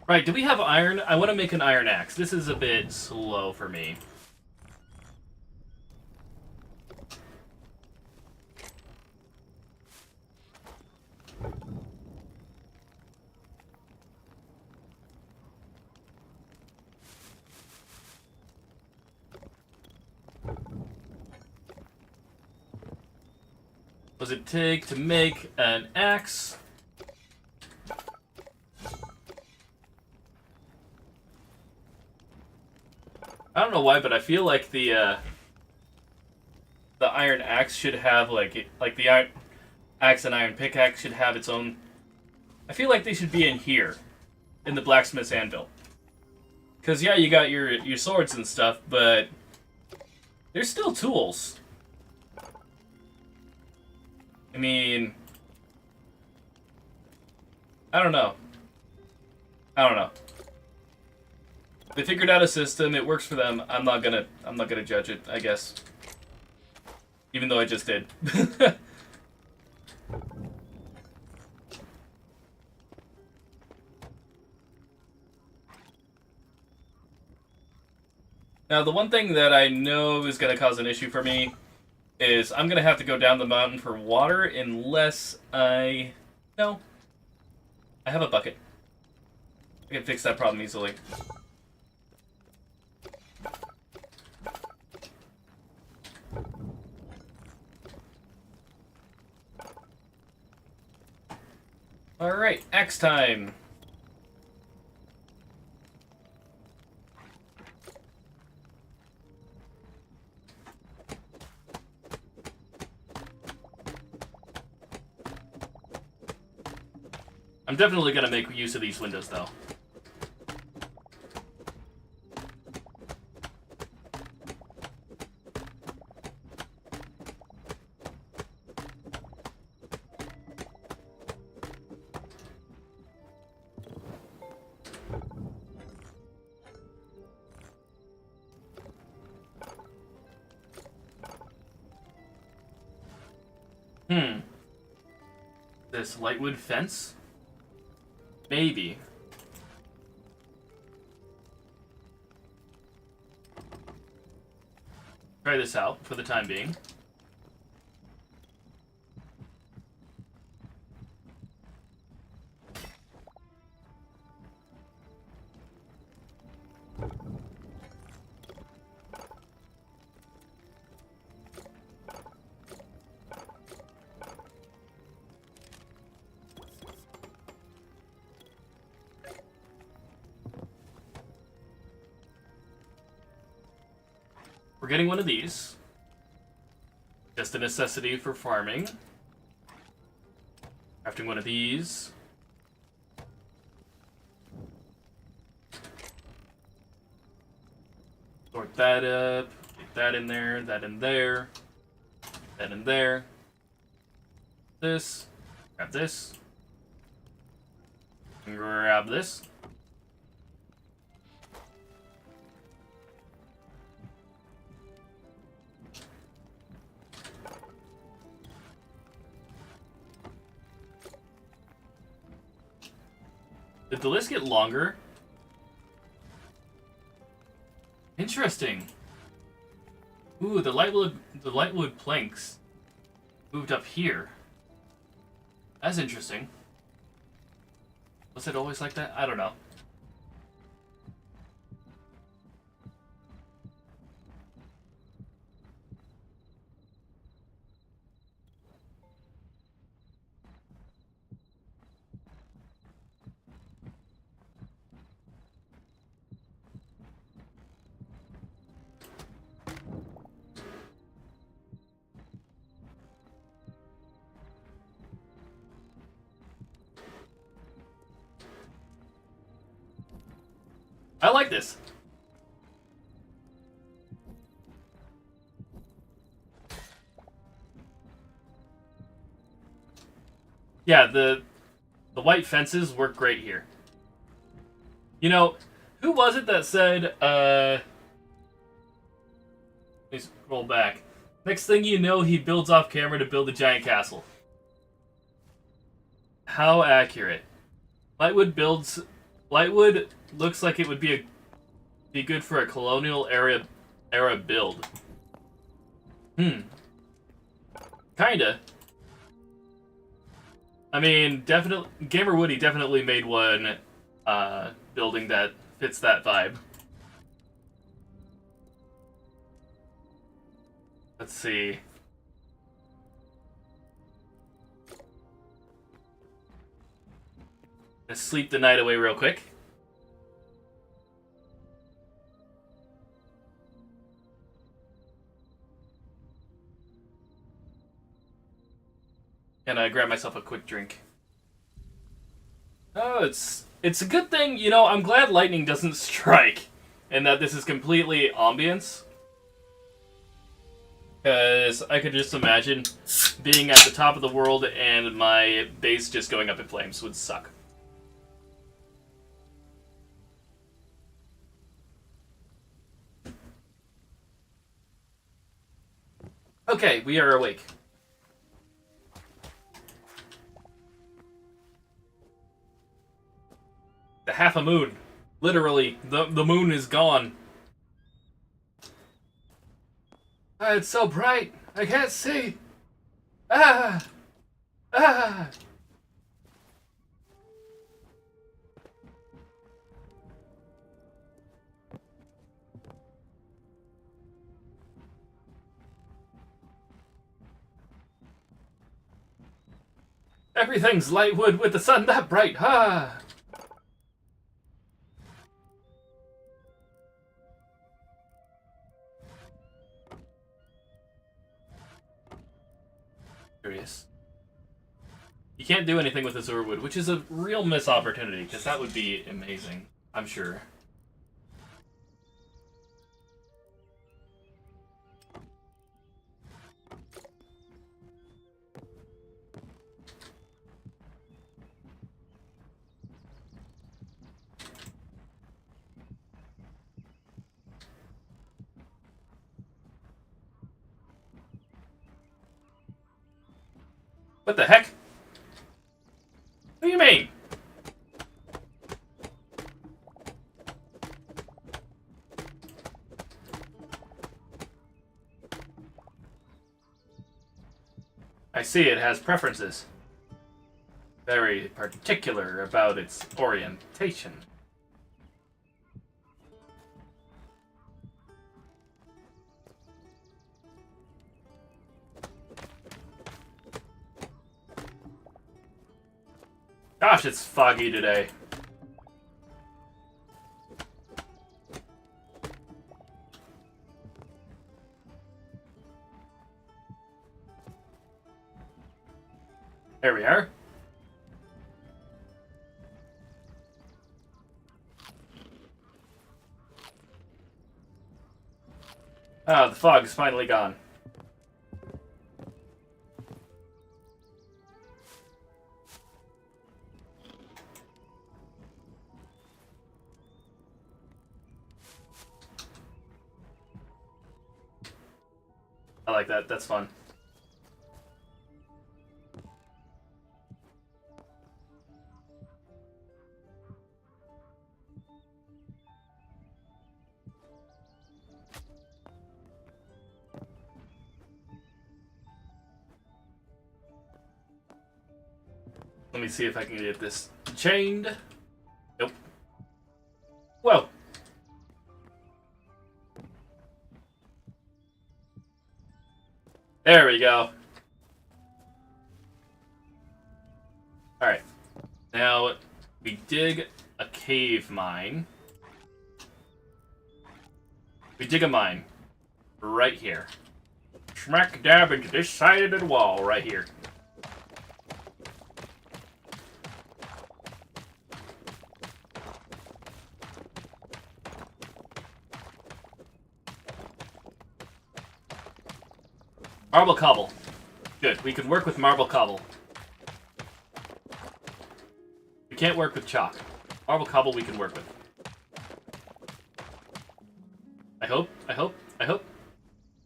Right, do we have iron? I want to make an iron axe. This is a bit slow for me. What does it take to make an axe? I don't know why, but I feel like the iron axe should have like the iron axe and iron pickaxe should have its own. I feel like they should be in here, in the blacksmith's anvil. Cause yeah, you got your swords and stuff, but they're still tools. I mean, I don't know. They figured out a system. It works for them. I'm not gonna judge it, I guess. Even though I just did. Now, the one thing that I know is gonna cause an issue for me is I'm gonna have to go down the mountain for water unless I... No. I have a bucket. I can fix that problem easily. Alright, axe time. I'm definitely gonna make use of these windows, though. This lightwood fence? Maybe. Try this out for the time being. We're getting one of these. Just a necessity for farming. Crafting one of these. Sort that up. Get that in there, that in there. That in there. This. Grab this. And grab this. Did the list get longer? Interesting. Ooh, the lightwood planks moved up here. That's interesting. Was it always like that? I don't know. I like this. Yeah, the white fences work great here. You know, who was it that said, let me scroll back. Next thing you know, he builds off camera to build a giant castle. How accurate. Lightwood looks like it would be good for a colonial era build. Kinda. I mean, definitely Gamer Woody definitely made one building that fits that vibe. Let's see. Let's sleep the night away real quick. And I grab myself a quick drink. Oh, it's a good thing, you know, I'm glad lightning doesn't strike. And that this is completely ambience. Because I could just imagine being at the top of the world and my base just going up in flames would suck. Okay, we are awake. The half a moon. Literally, the moon is gone. It's so bright, I can't see. Ah! Ah! Everything's lightwood with the sun that bright, ah! Curious. You can't do anything with Azure Wood, which is a real missed opportunity, because that would be amazing, I'm sure. What the heck? What do you mean? I see it has preferences. Very particular about its orientation. Gosh, it's foggy today. There we are. Ah, the fog's finally gone. I like that. That's fun. Let me see if I can get this chained. Nope. Whoa. There we go. Alright. Now, we dig a cave mine. We dig a mine. Right here. Smack dab into this side of the wall right here. Marble cobble. Good. We can work with marble cobble. We can't work with chalk. Marble cobble we can work with. I hope.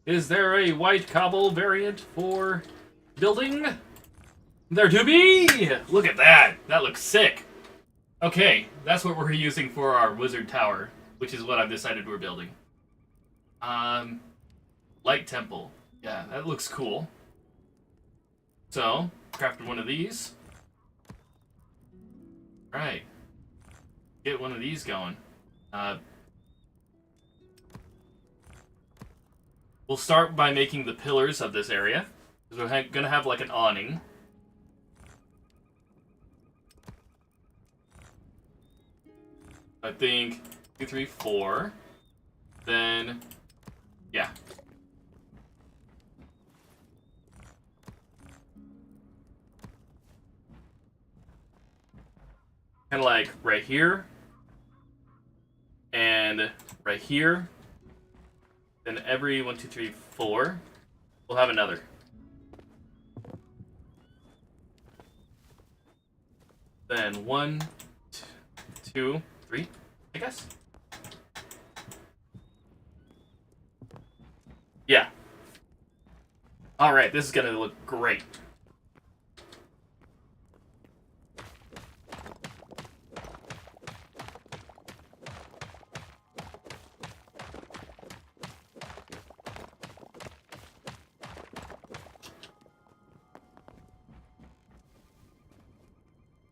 Is there a white cobble variant for building? There do be! Look at that! That looks sick! Okay, that's what we're using for our wizard tower, which is what I've decided we're building. Light temple. Yeah, that looks cool. So, crafted one of these. Alright. Get one of these going. We'll start by making the pillars of this area. Because we're gonna have like an awning. I think 2, 3, 4. Then, yeah. Kind of like right here. And right here. Then every 1, 2, 3, 4, we'll have another. Then 1, 2, 3, I guess. Yeah. Alright, this is gonna look great.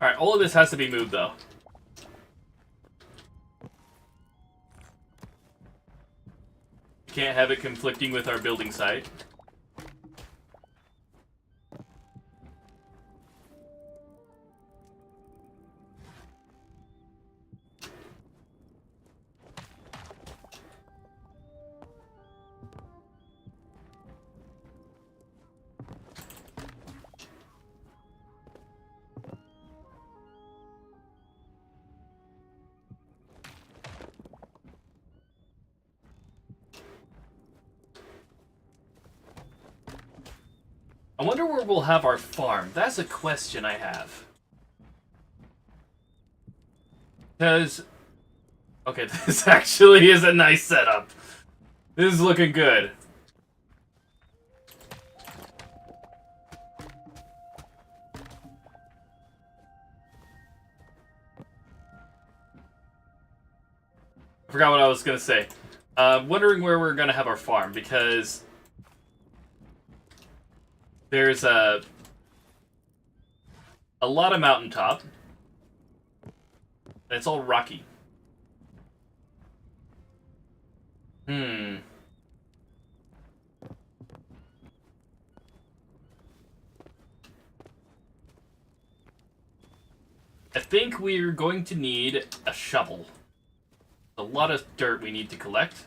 Alright, all of this has to be moved, though. Can't have it conflicting with our building site. I wonder where we'll have our farm. That's a question I have. Because... Okay, this actually is a nice setup. This is looking good. I forgot what I was going to say. Wondering where we're going to have our farm, because there's a lot of mountaintop, and it's all rocky. I think we're going to need a shovel. A lot of dirt we need to collect.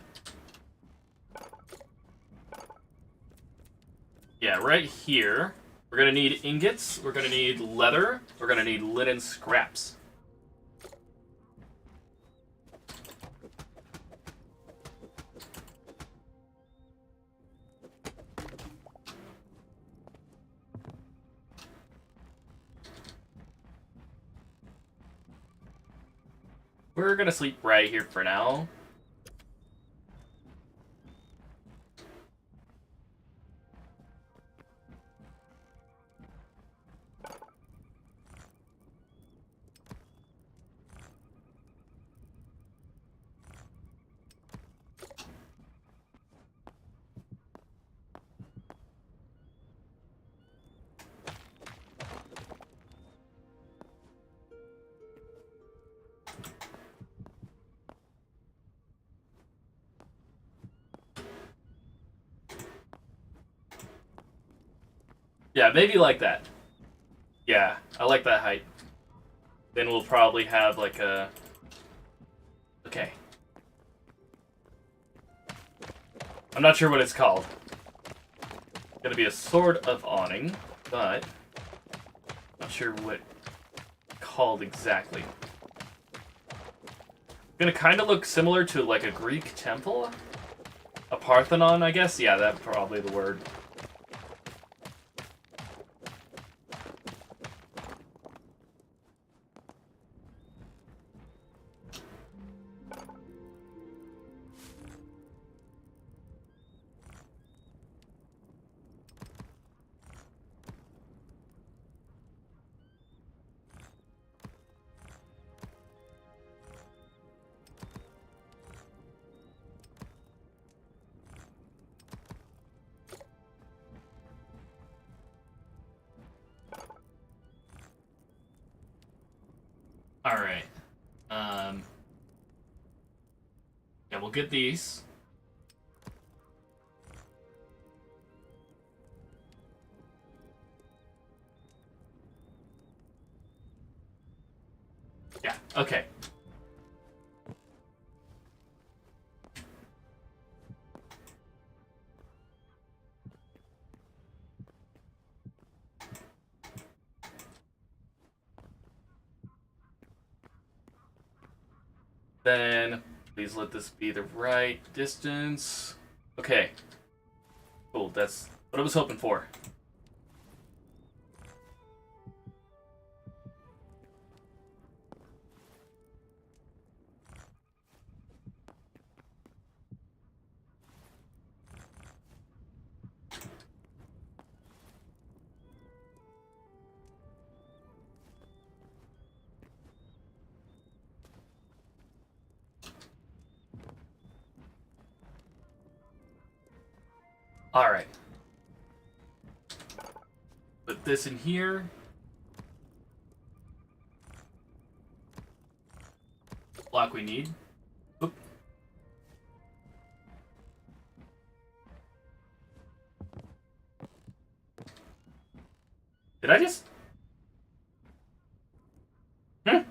Yeah, right here. We're gonna need ingots, we're gonna need leather, we're gonna need linen scraps. We're gonna sleep right here for now. Yeah, maybe like that. Yeah, I like that height. Then we'll probably have like a... Okay. I'm not sure what it's called. It's gonna be a sort of awning, but... not sure what it's called exactly. It's gonna kind of look similar to like a Greek temple? A Parthenon, I guess? Yeah, that's probably the word. Alright. Yeah, we'll get these. Yeah, okay. Then, please let this be the right distance. Okay. Cool, that's what I was hoping for. Alright. Put this in here. Block we need. Oop. Did I just... Hmm?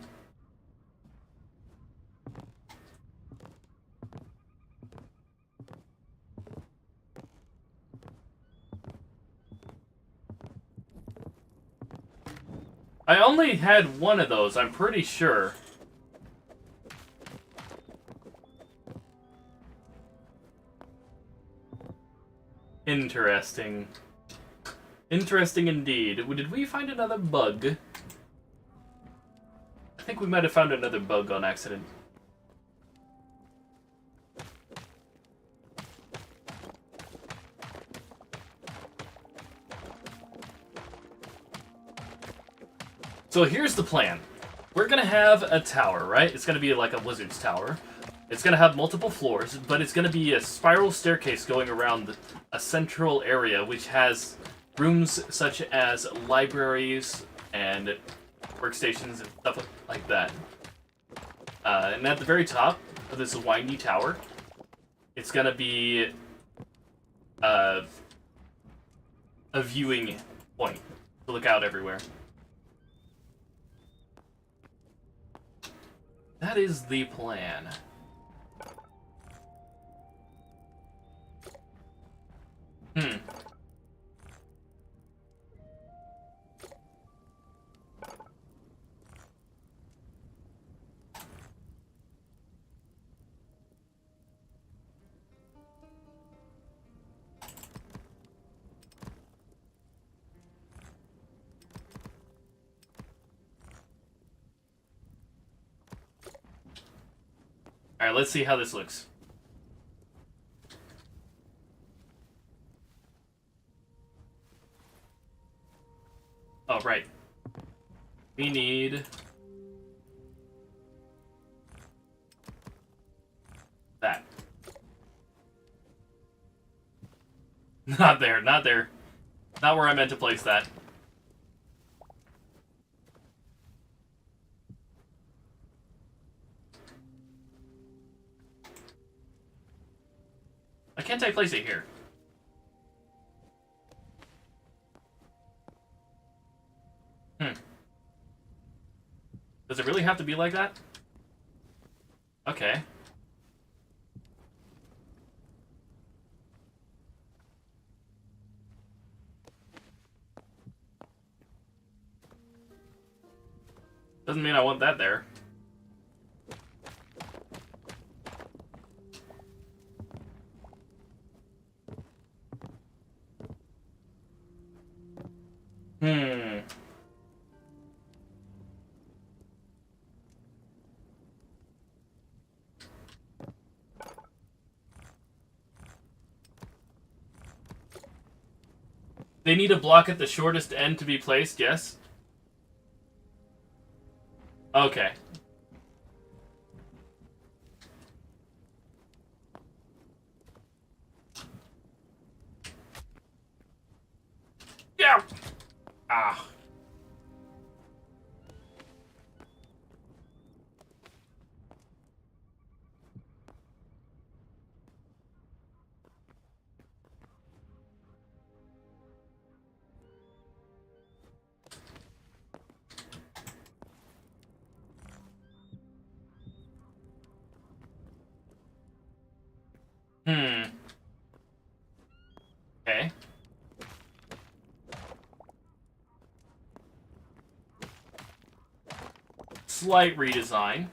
I only had one of those, I'm pretty sure. Interesting. Interesting indeed. Did we find another bug? I think we might have found another bug on accident. So here's the plan. We're gonna have a tower, right? It's gonna be like a wizard's tower. It's gonna have multiple floors, but it's gonna be a spiral staircase going around a central area, which has rooms such as libraries and workstations and stuff like that. And at the very top of this windy tower, it's gonna be a viewing point to look out everywhere. That is the plan. Alright, let's see how this looks. Oh, right. We need... that. Not there, not there. Not where I meant to place that. Why can't I place it here? Does it really have to be like that? Okay. Doesn't mean I want that there. They need a block at the shortest end to be placed, yes? Okay. Yeah! Ah. Okay. Slight redesign.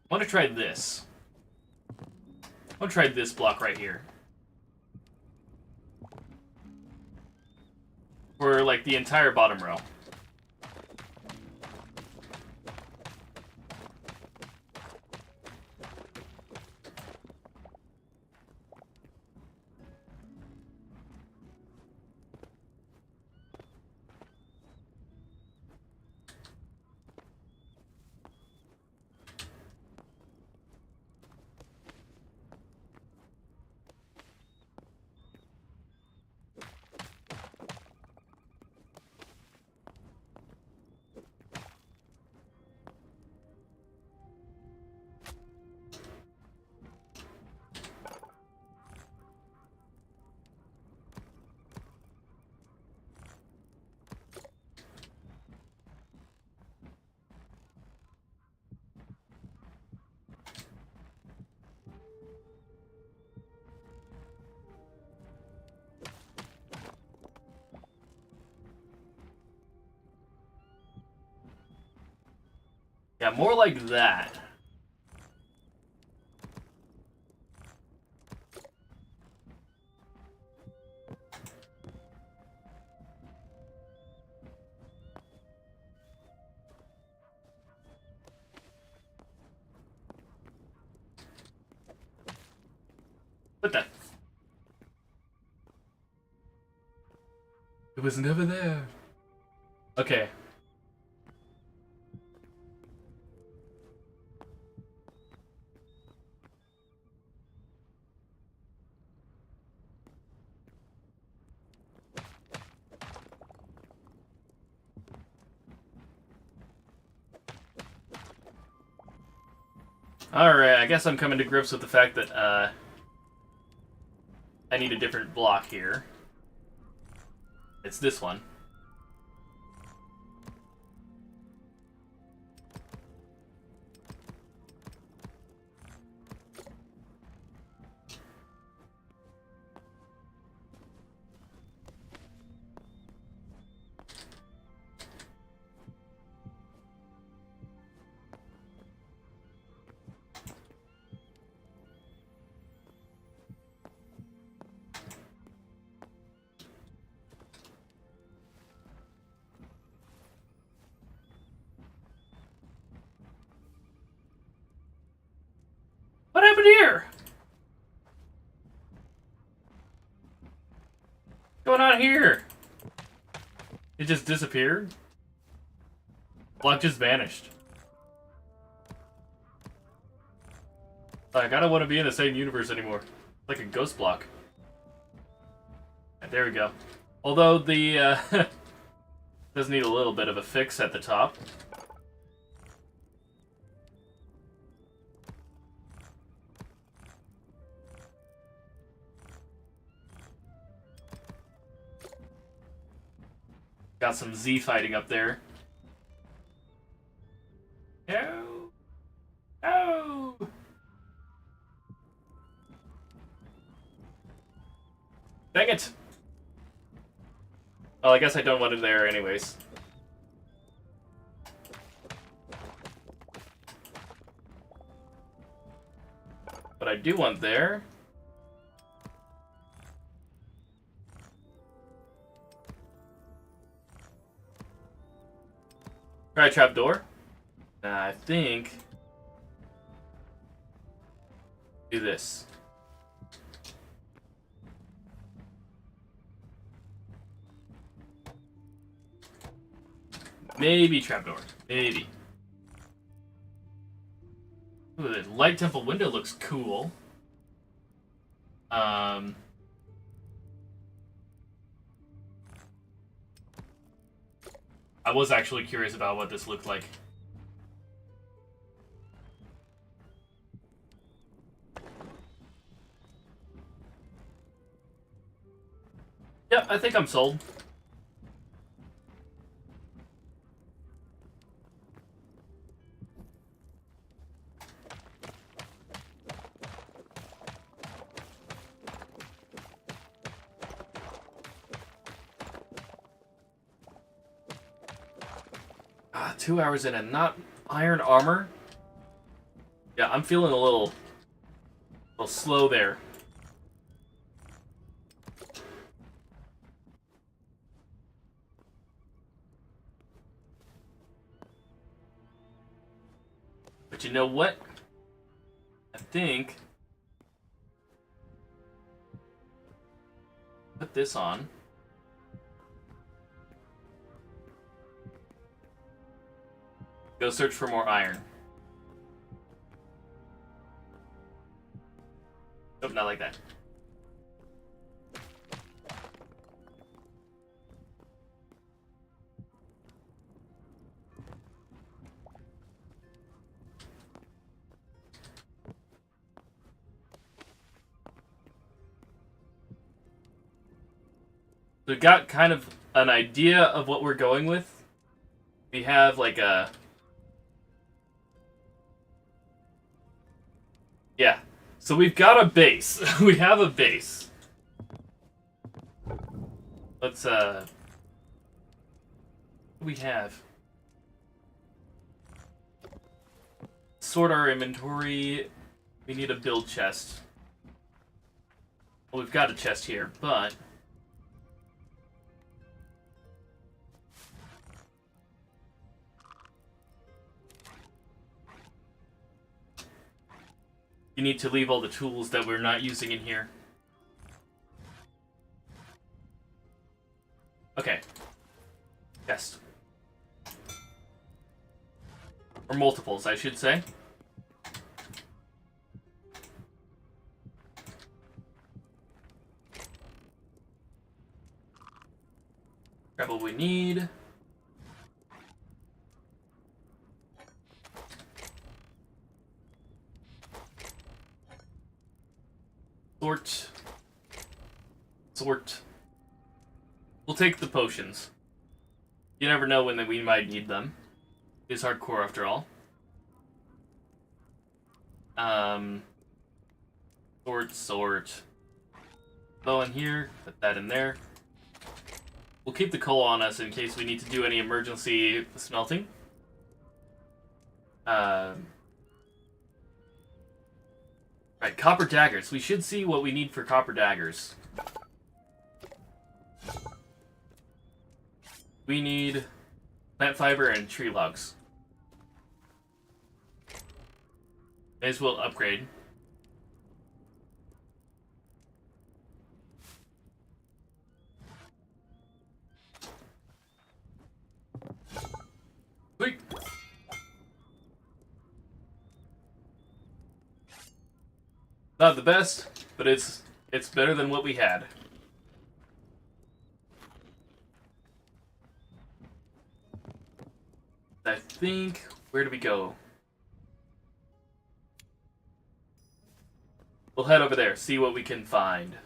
I want to try this. I want to try this block right here. For, like, the entire bottom row. Yeah, more like that. What the? It was never there. Okay. Alright, I guess I'm coming to grips with the fact that, I need a different block here. It's this one. What happened here? What's going on here? It just disappeared? Block just vanished. Like, I don't want to be in the same universe anymore. Like a ghost block. Right, there we go. Although the, does need a little bit of a fix at the top. Got some Z fighting up there. No! No! Dang it! Well, I guess I don't want it there anyways. But I do want there. Try trapdoor. I think. Do this. Maybe trapdoor. Maybe. Ooh, the light temple window looks cool. I was actually curious about what this looked like. Yep, I think I'm sold. Ah, 2 hours in and not iron armor? Yeah, I'm feeling a little slow there. But you know what? I think... Put this on. Go search for more iron. Nope, not like that. So we got kind of an idea of what we're going with. We have like a... Yeah. So we've got a base. We have a base. Let's, what do we have? sort our inventory. We need a build chest. Well, we've got a chest here, but... you need to leave all the tools that we're not using in here. Okay. Chest. Or multiples, I should say. Grab what we need. Sort. Sort. We'll take the potions. You never know when we might need them. It's hardcore after all. Sort. Bow in here, put that in there. We'll keep the coal on us in case we need to do any emergency smelting. Right, copper daggers. We should see what we need for copper daggers. We need plant fiber and tree logs. May as well upgrade. Sweet. Not the best, but it's better than what we had. I think, where do we go? We'll head over there, see what we can find.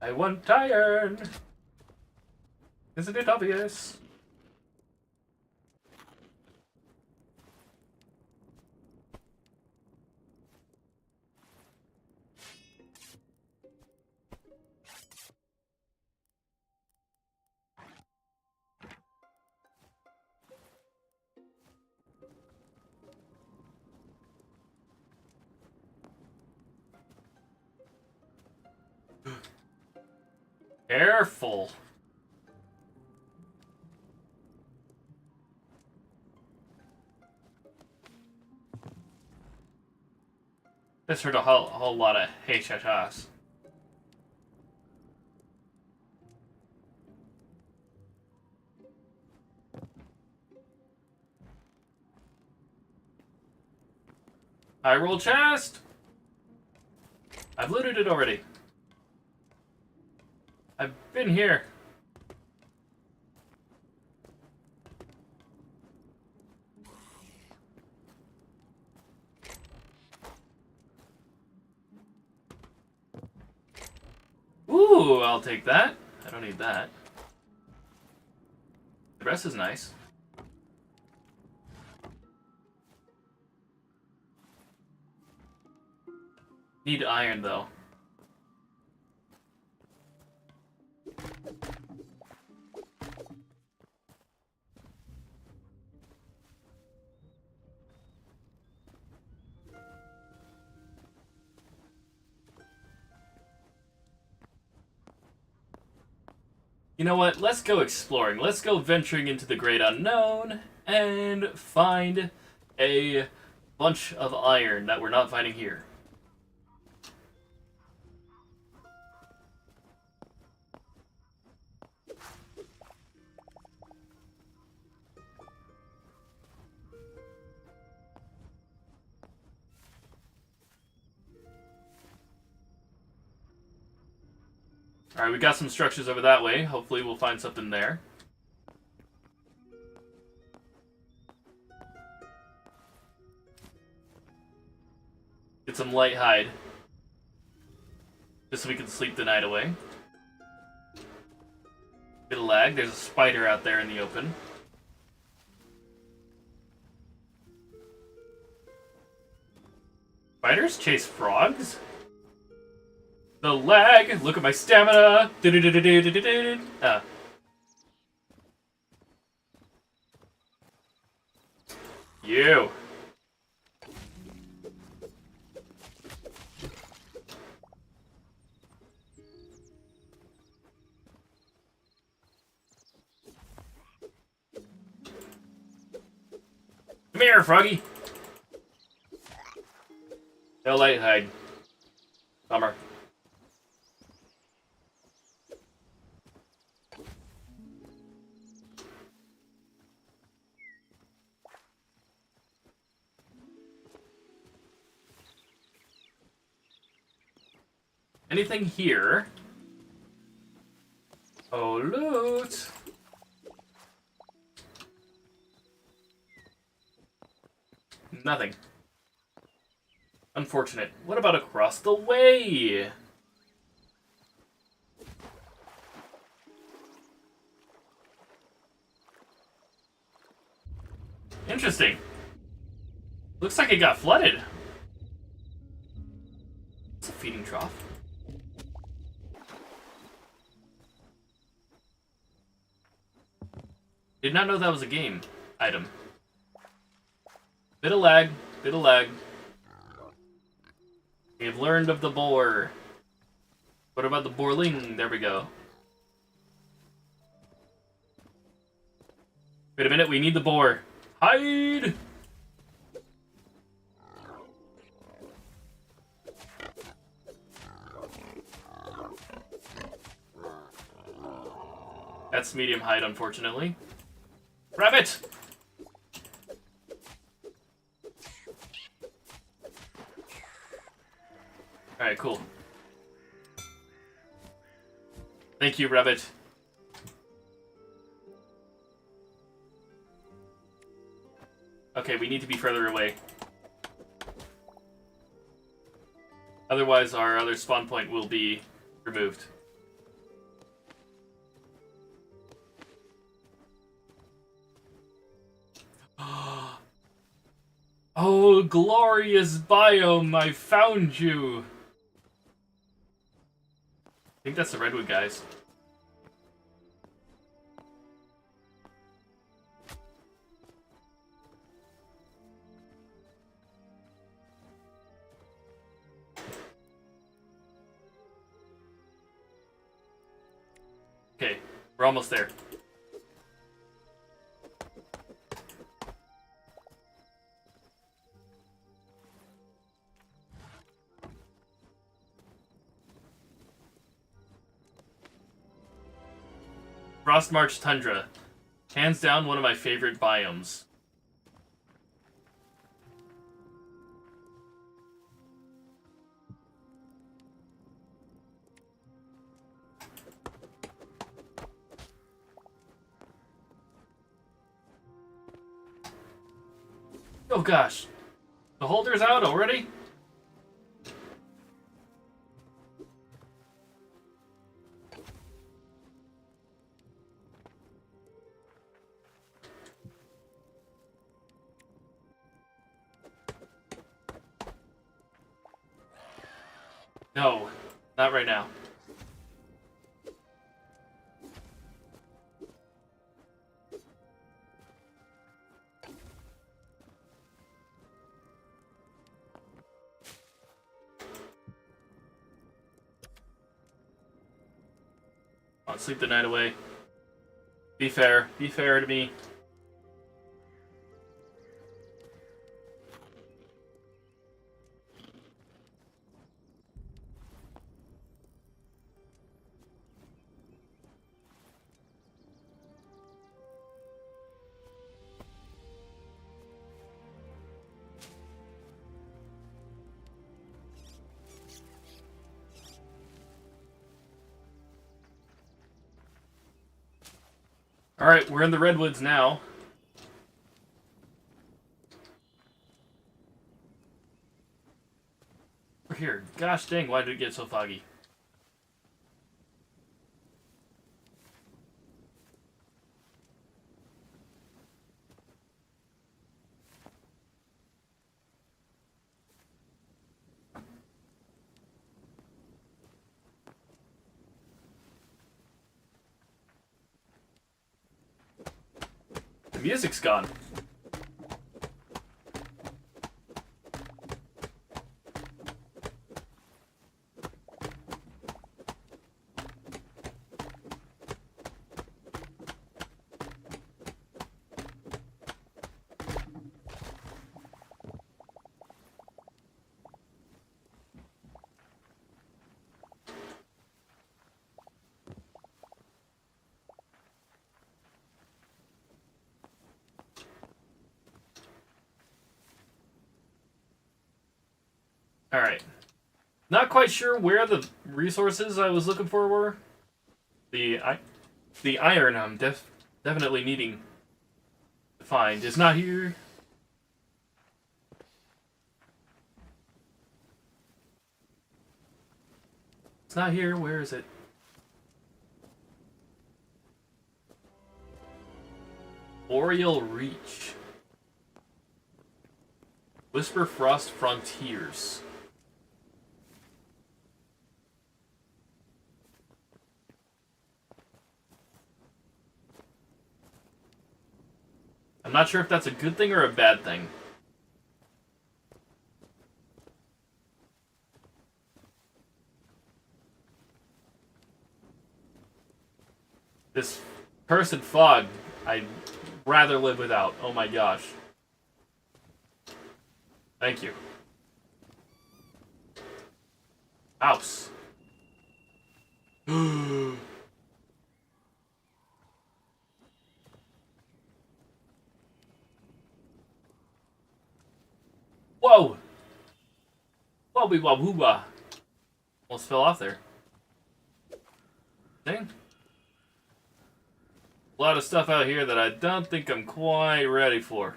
I want iron! Isn't it obvious? Careful. Just heard a whole lot of hey shashas. High roll chest! I've looted it already. I've been here. Ooh, I'll take that. I don't need that. The rest is nice. Need iron, though. You know what? Let's go exploring. Let's go venturing into the great unknown and find a bunch of iron that we're not finding here. Alright, we got some structures over that way. Hopefully we'll find something there. Get some light hide. Just so we can sleep the night away. Bit of lag. There's a spider out there in the open. Spiders chase frogs? The lag! Look at my stamina! You. Come here, Froggy. No light hide. Bummer. Anything here? Oh, loot! Nothing. Unfortunate. What about across the way? Interesting. Looks like it got flooded. It's a feeding trough. Did not know that was a game item. Bit of lag, bit of lag. We have learned of the boar. What about the boarling? There we go. Wait a minute, we need the boar. Hide! That's medium height, unfortunately. Rabbit! Alright, cool. Thank you, Rabbit. Okay, we need to be further away. Otherwise, our other spawn point will be removed. Oh, glorious biome, I found you! I think that's the redwood guys. Okay, we're almost there. Frostmarch Tundra. Hands down one of my favorite biomes. Oh gosh. The holder's out already? No, not right now. I'll sleep the night away. Be fair to me. Alright, we're in the redwoods now. We're here. Gosh dang, why did it get so foggy? The music's gone. Alright. Not quite sure where the resources I was looking for were. The iron I'm definitely needing to find is not here. It's not here. Where is it? Boreal Reach. Whisper Frost Frontiers. I'm not sure if that's a good thing or a bad thing. This cursed fog, I'd rather live without. Oh my gosh. Thank you. House. Whoa! Wobby wob hooba. Almost fell off there. Dang. A lot of stuff out here that I don't think I'm quite ready for.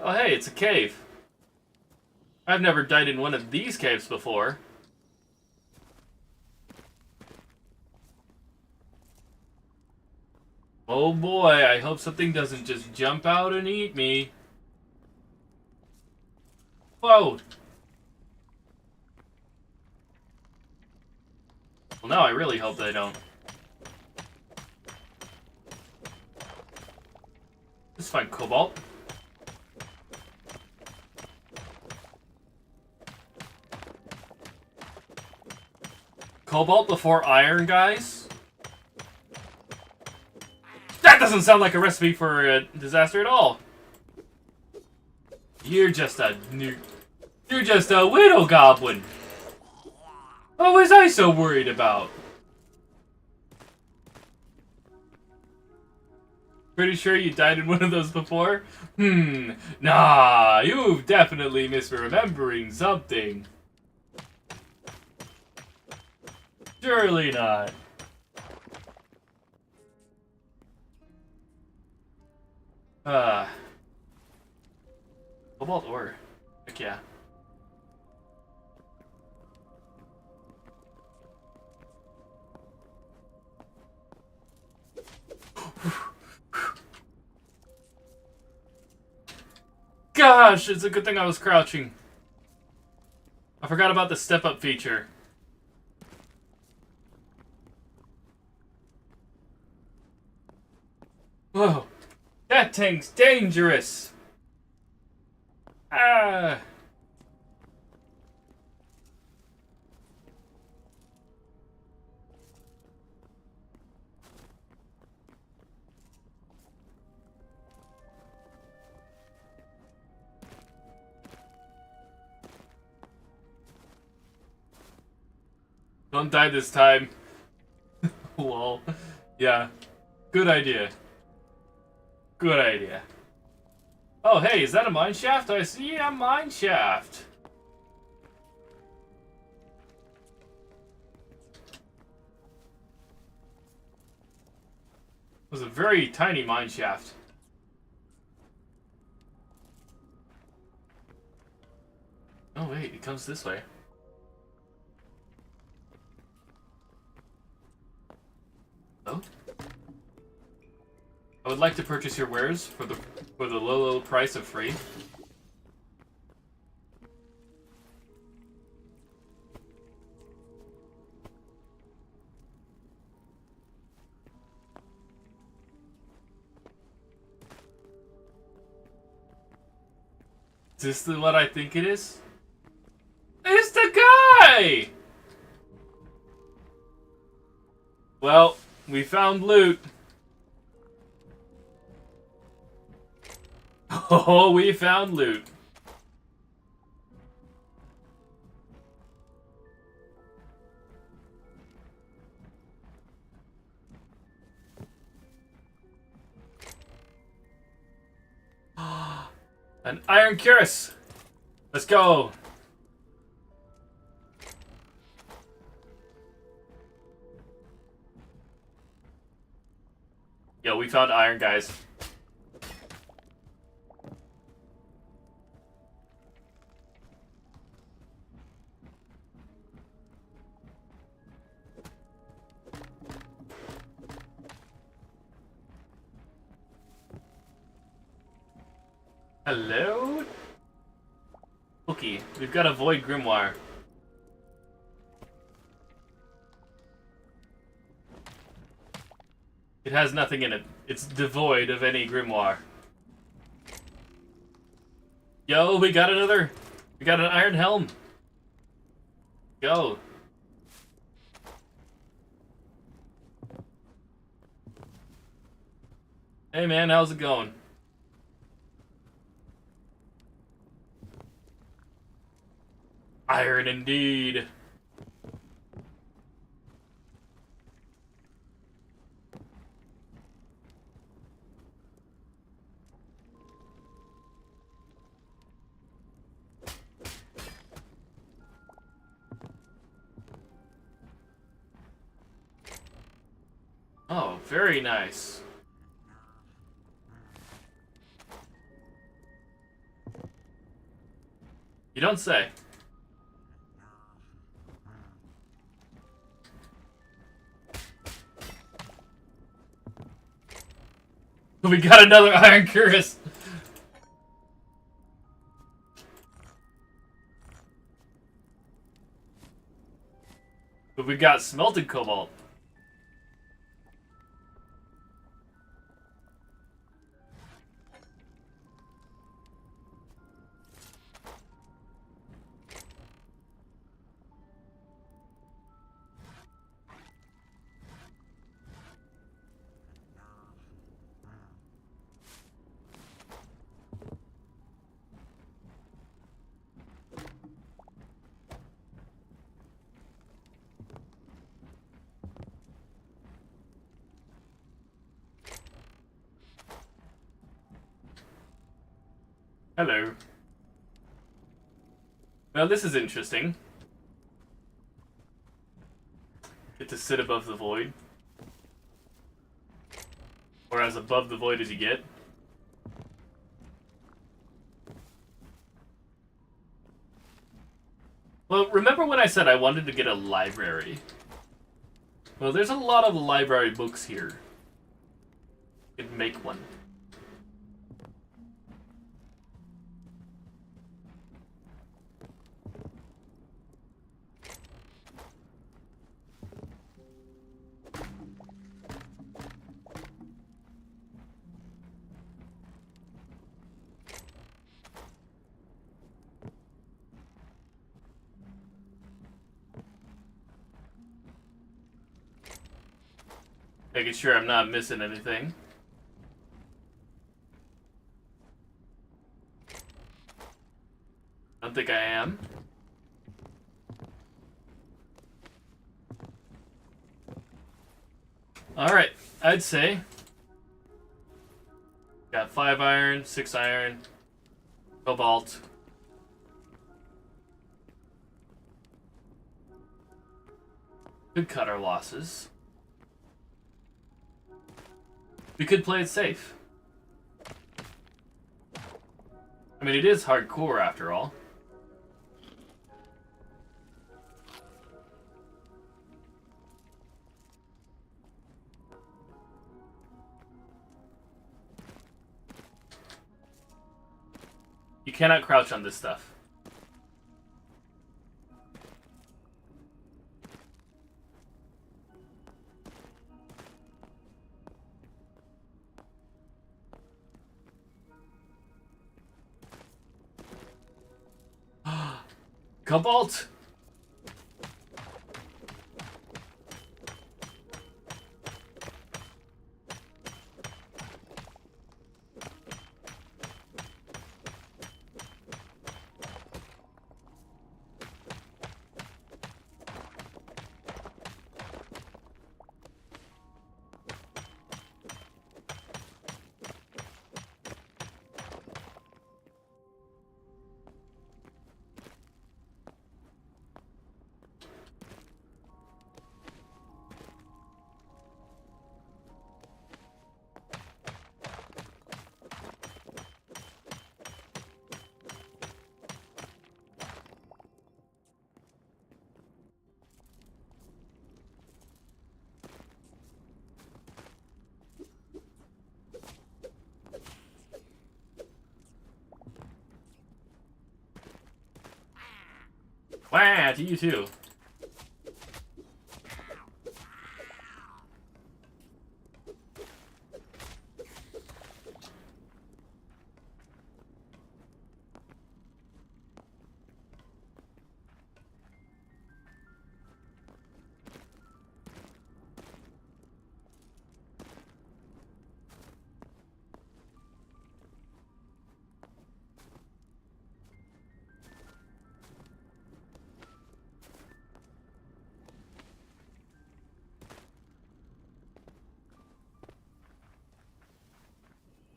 Oh hey, it's a cave. I've never died in one of these caves before. Oh boy, I hope something doesn't just jump out and eat me. Whoa! Well, now I really hope they don't. Let's find cobalt. Cobalt before iron, guys? That doesn't sound like a recipe for a disaster at all. You're just a widow goblin. What was I so worried about? Pretty sure you died in one of those before? Nah, you've definitely misremembering something. Surely not. Cobalt ore. Heck yeah. Gosh, it's a good thing I was crouching. I forgot about the step-up feature. Whoa. That thing's dangerous! Ah! Don't die this time. Lol. Yeah. Good idea. Good idea. Oh, hey, is that a mine shaft? I see a mine shaft. It was a very tiny mine shaft. Oh, wait, it comes this way. Oh? I would like to purchase your wares for the low price of free. Is this what I think it is? It's the guy! Well, we found loot. Oh, we found loot. An iron cuirass! Let's go! Yo, we found iron, guys. Hello? Okay, we've got a void grimoire. It has nothing in it. It's devoid of any grimoire. Yo, we got another. We got an iron helm. Go. Hey man, how's it going? Iron indeed. Oh, very nice. You don't say. We got another iron cuirass. But we got smelted cobalt. Hello. Well, this is interesting. Get to sit above the void. Or as above the void as you get. Well, remember when I said I wanted to get a library? Well, there's a lot of library books here. You could make one. Making sure I'm not missing anything. I don't think I am. Alright, I'd say got 5 iron, 6 iron, cobalt. Could cut our losses. We could play it safe. I mean, it is hardcore after all. You cannot crouch on this stuff. Cobalt! Wow, to you too.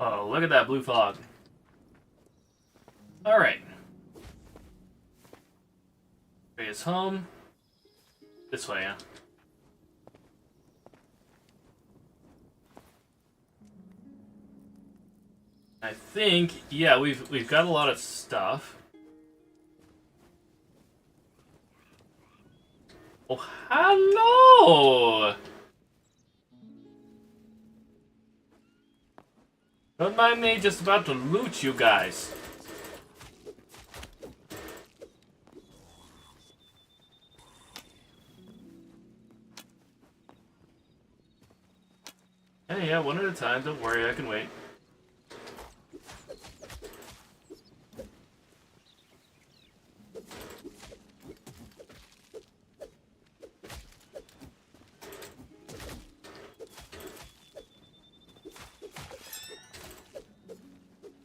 Oh, look at that blue fog. Alright. Ray is home. This way, yeah. I think, yeah, we've got a lot of stuff. Oh, hello! Don't mind me, just about to loot you guys. Hey, yeah, one at a time. Don't worry, I can wait.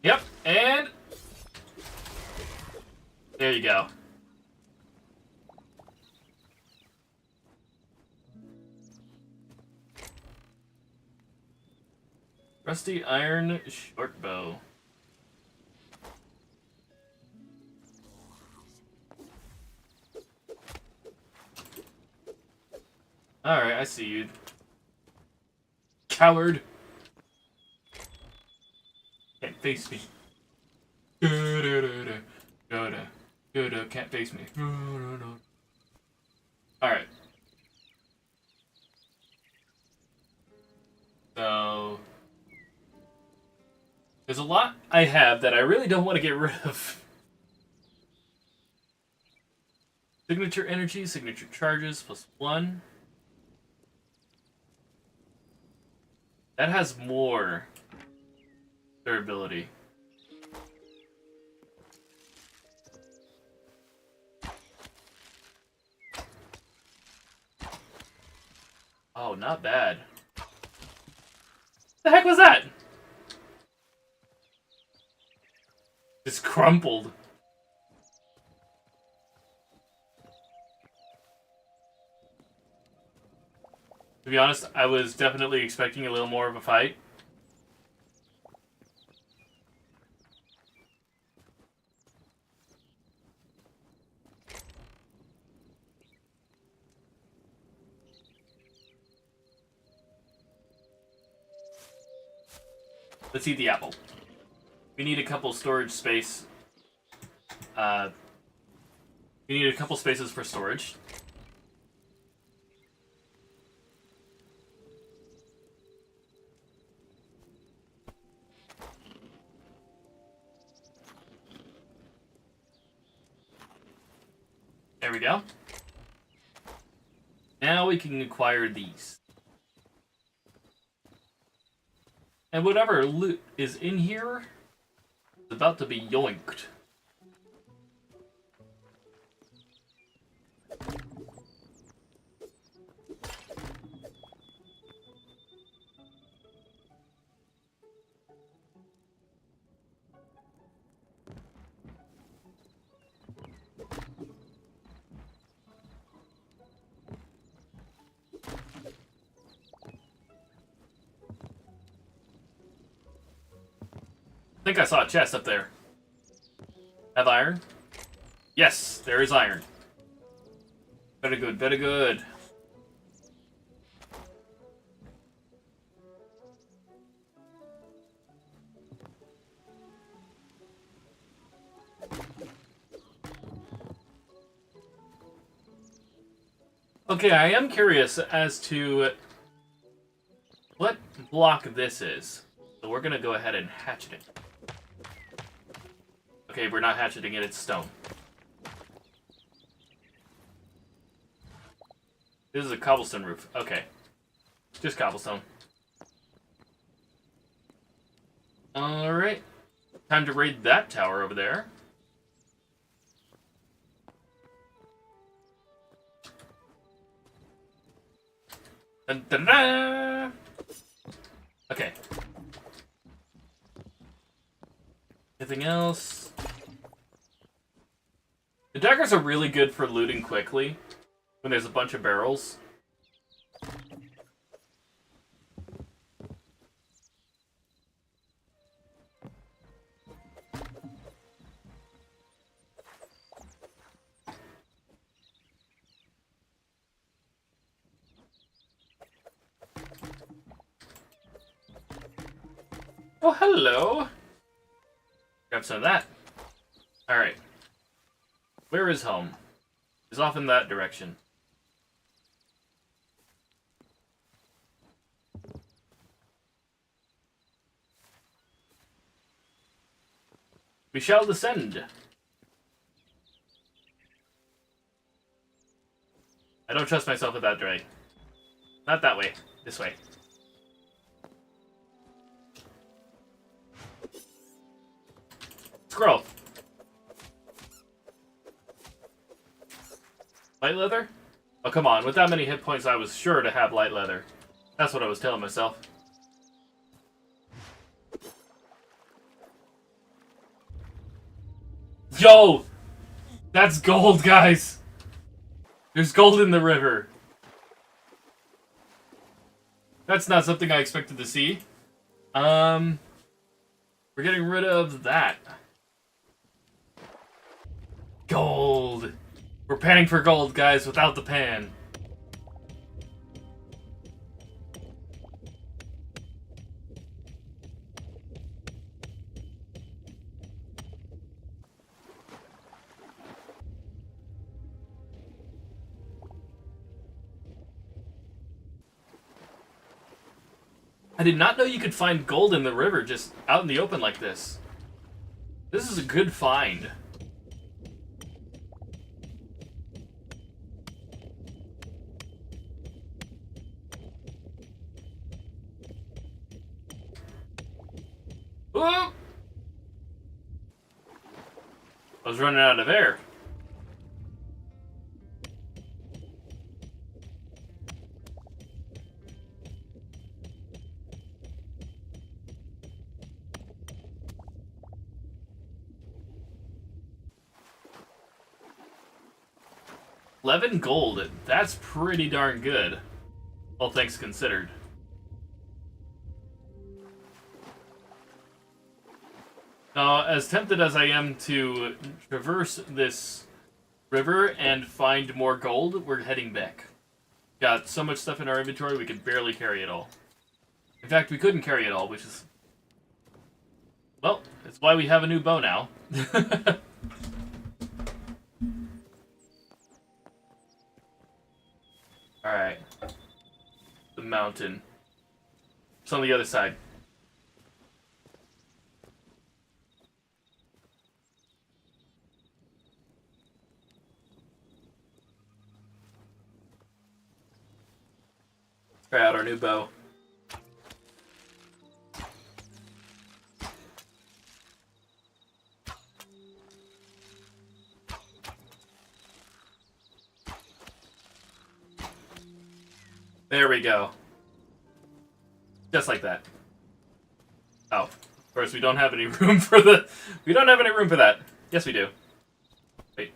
Yep, and there you go. Rusty iron short bow. Alright, I see you. Coward. Can't face me. Can't face me. Alright. So... there's a lot I have that I really don't want to get rid of. Signature energy, signature charges, +1. That has more durability. Oh, not bad. The heck was that? Just crumpled. To be honest, I was definitely expecting a little more of a fight. Let's eat the apple. We need a couple storage space. We need a couple spaces for storage. There we go. Now we can acquire these. And whatever loot is in here is about to be yoinked. I think I saw a chest up there. Have iron? Yes, there is iron. Very good, very good. Okay, I am curious as to what block this is. So we're gonna go ahead and hatchet it. Okay, we're not hatcheting it, it's stone. This is a cobblestone roof. Okay. Just cobblestone. Alright. Time to raid that tower over there. Dun, dun, dun. Okay. Anything else? The daggers are really good for looting quickly when there's a bunch of barrels. Oh, hello! Grab some of that. Alright. Where is home? It's off in that direction. We shall descend. I don't trust myself with that way. Not that way. This way. Squirrel. Light leather? Oh, come on. With that many hit points, I was sure to have light leather. That's what I was telling myself. Yo! That's gold, guys! There's gold in the river. That's not something I expected to see. We're getting rid of that. Gold! We're panning for gold, guys, without the pan. I did not know you could find gold in the river just out in the open like this. This is a good find. Whoop! I was running out of air. $11 gold. That's pretty darn good. All things considered. Now, as tempted as I am to traverse this river and find more gold, we're heading back. Got so much stuff in our inventory, we could barely carry it all. In fact, we couldn't carry it all, which is... well, that's why we have a new bow now. Alright. The mountain. It's on the other side. Let's try out our new bow. There we go. Just like that. Oh, of course we don't have any room for the... we don't have any room for that. Yes, we do. Wait,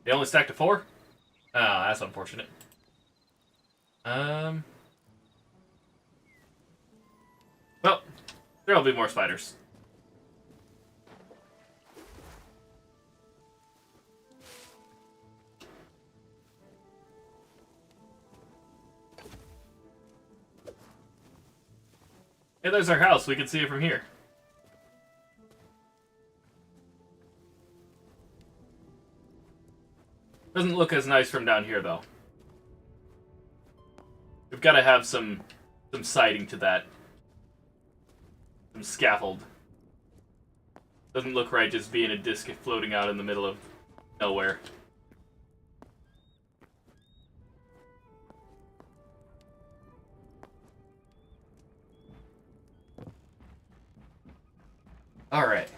they only stacked to 4? Oh, that's unfortunate. Well, there'll be more spiders. Hey, there's our house. We can see it from here. Doesn't look as nice from down here, though. We've got to have some siding to that. Some scaffold. Doesn't look right just being a disc floating out in the middle of nowhere. Alright.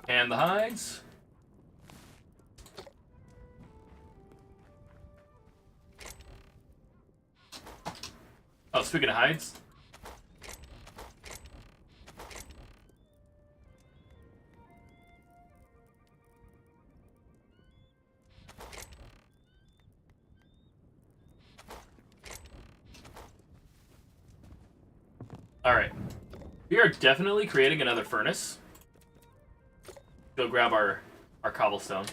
And the hides. Oh, speaking of hides. Alright. We are definitely creating another furnace. Go grab our cobblestone.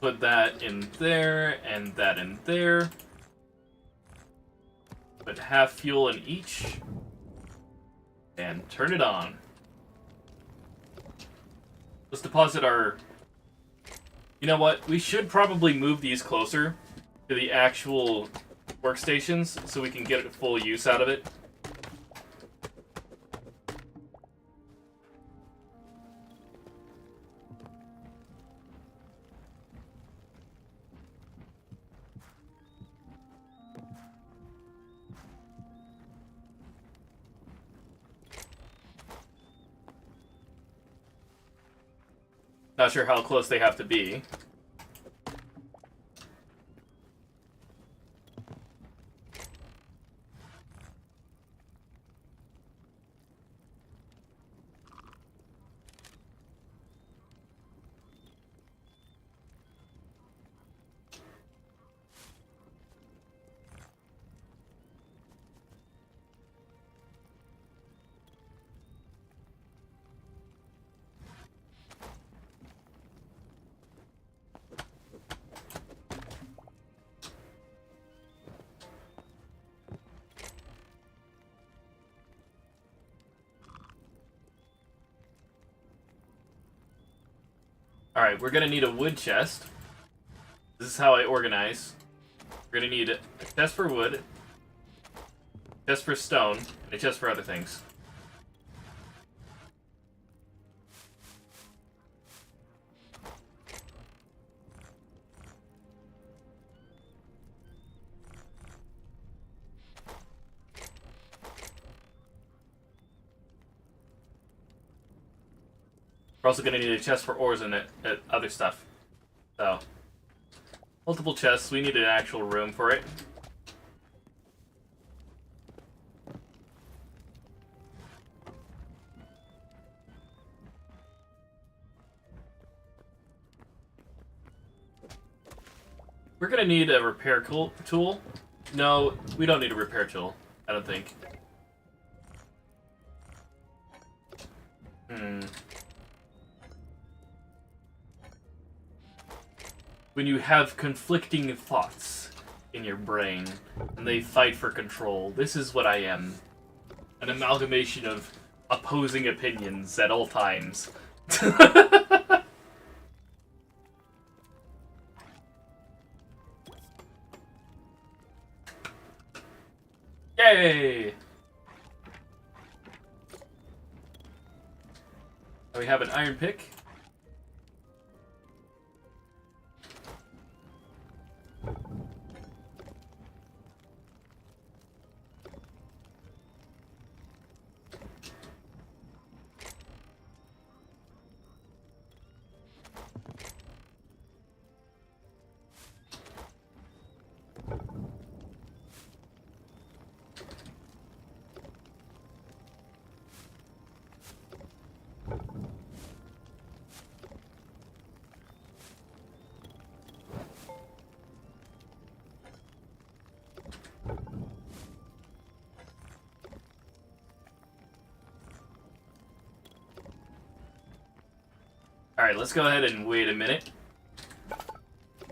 Put that in there, and that in there. Put half fuel in each. And turn it on. Let's deposit our... You know what? We should probably move these closer to the actual workstations so we can get full use out of it. Not sure how close they have to be. Alright, we're gonna need a wood chest. This is how I organize. We're gonna need a chest for wood, a chest for stone, and a chest for other things. We're also going to need a chest for ores and other stuff. So, multiple chests. We need an actual room for it. We're going to need a repair tool. No, we don't need a repair tool. I don't think. When you have conflicting thoughts in your brain, and they fight for control, this is what I am. An amalgamation of opposing opinions at all times. Yay! We have an iron pick. Alright, let's go ahead and wait a minute.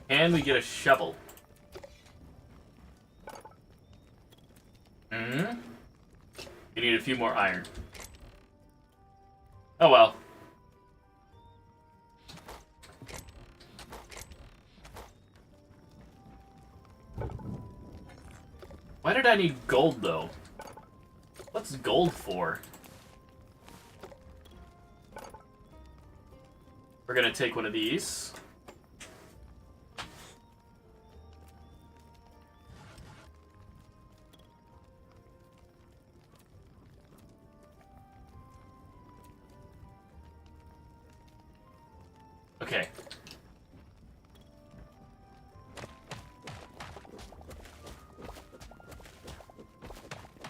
Can we get a shovel? You need a few more iron. Oh well. Why did I need gold, though. What's gold for? We're gonna take one of these. Okay.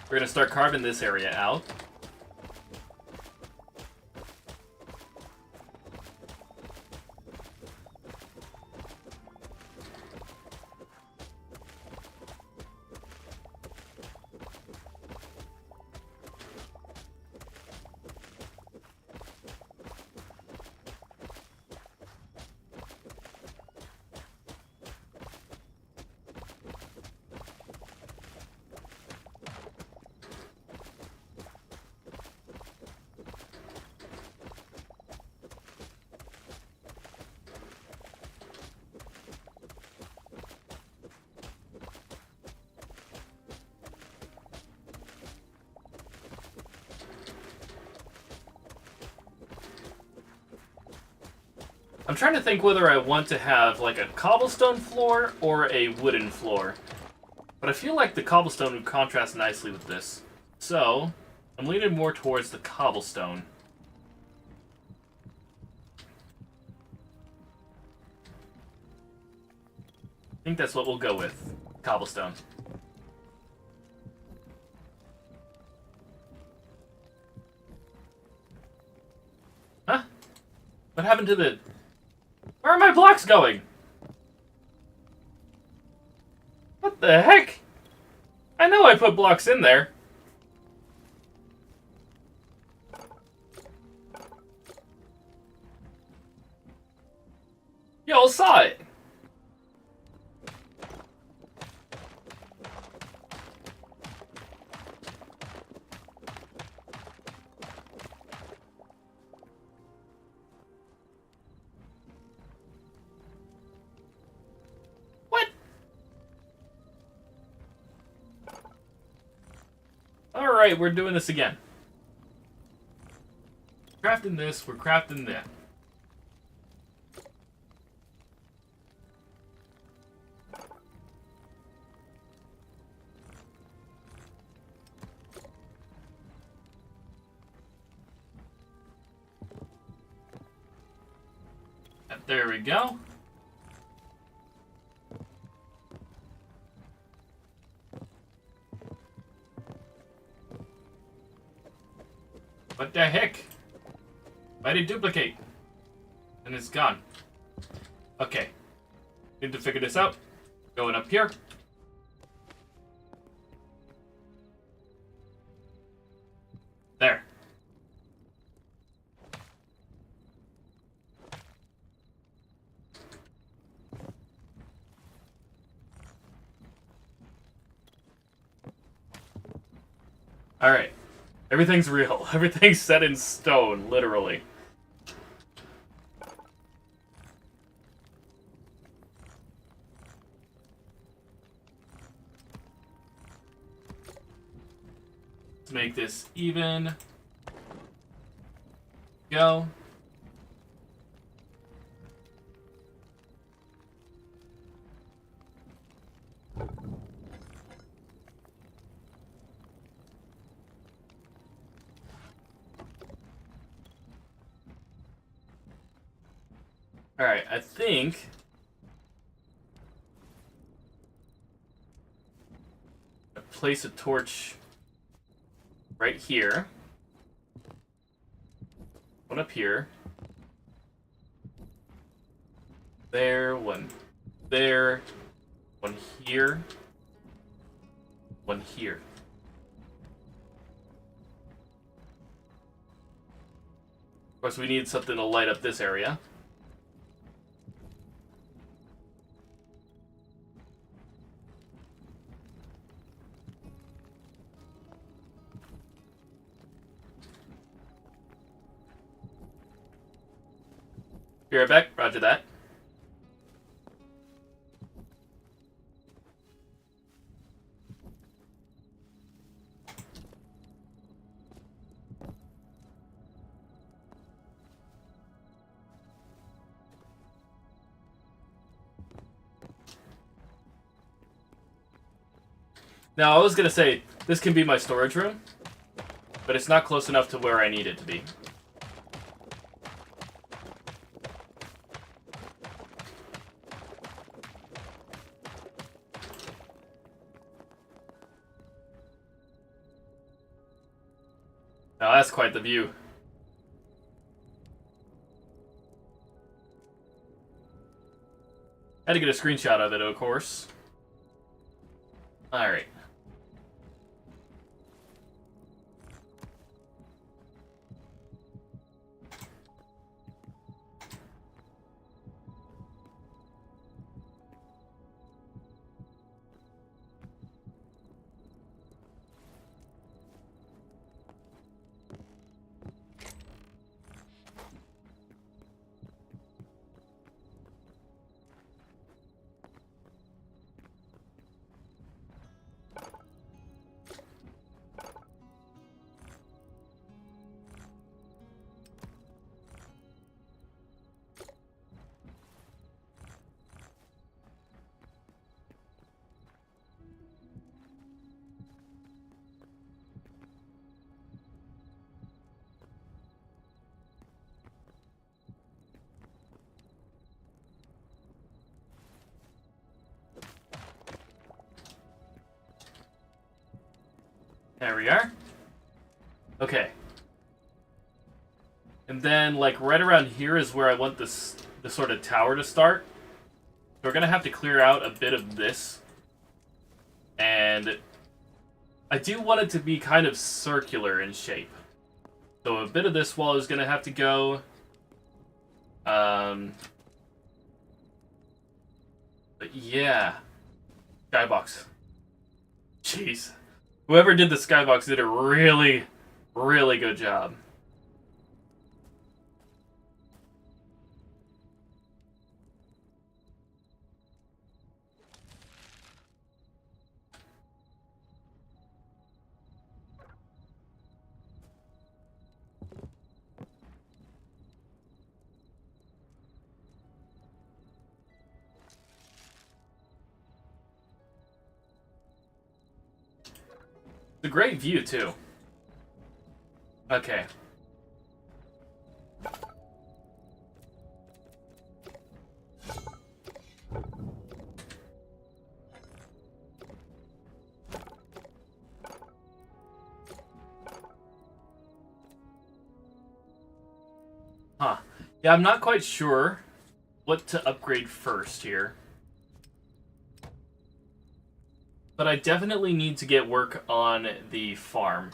We're gonna start carving this area out. I'm trying to think whether I want to have like a cobblestone floor or a wooden floor. But I feel like the cobblestone would contrast nicely with this. So, I'm leaning more towards the cobblestone. I think that's what we'll go with. Cobblestone. Huh? What happened to the... Where are my blocks going? What the heck? I know I put blocks in there. Y'all saw it. Alright, we're doing this again. Crafting this, we're crafting that. There we go. What the heck? Why did it duplicate? And it's gone. Okay. Need to figure this out. Going up here. There. Alright. Everything's real. Everything's set in stone, literally. Let's make this even. Go. Alright, I think... I place a torch right here. One up here. There, one there. One here. One here. Of course, we need something to light up this area. Be right back. Roger that. Now, I was gonna say, this can be my storage room, but it's not close enough to where I need it to be. Now, that's quite the view. Had to get a screenshot of it, of course. Alright. There we are. Okay. And then, like, right around here is where I want this sort of tower to start. So we're gonna have to clear out a bit of this. And I do want it to be kind of circular in shape. So a bit of this wall is gonna have to go. But yeah. Skybox. Jeez. Whoever did the skybox did a really, really good job. It's a great view, too. Okay. Huh. Yeah, I'm not quite sure what to upgrade first here. But I definitely need to get work on the farm.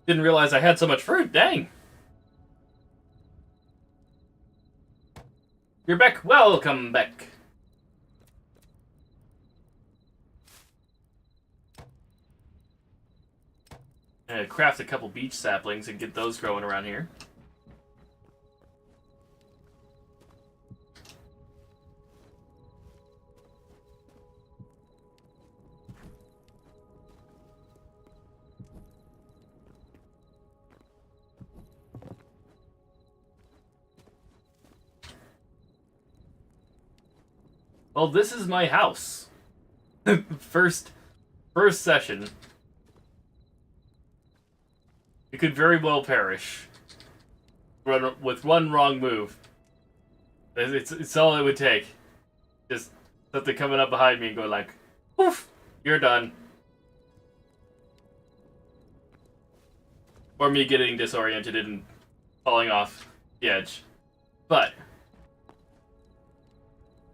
Didn't realize I had so much fruit, dang! You're back, welcome back! Craft a couple beach saplings and get those growing around here. Well, this is my house. first session. It could very well perish. With one wrong move. It's all it would take. Just something coming up behind me and going like, poof, you're done. Or me getting disoriented and falling off the edge. But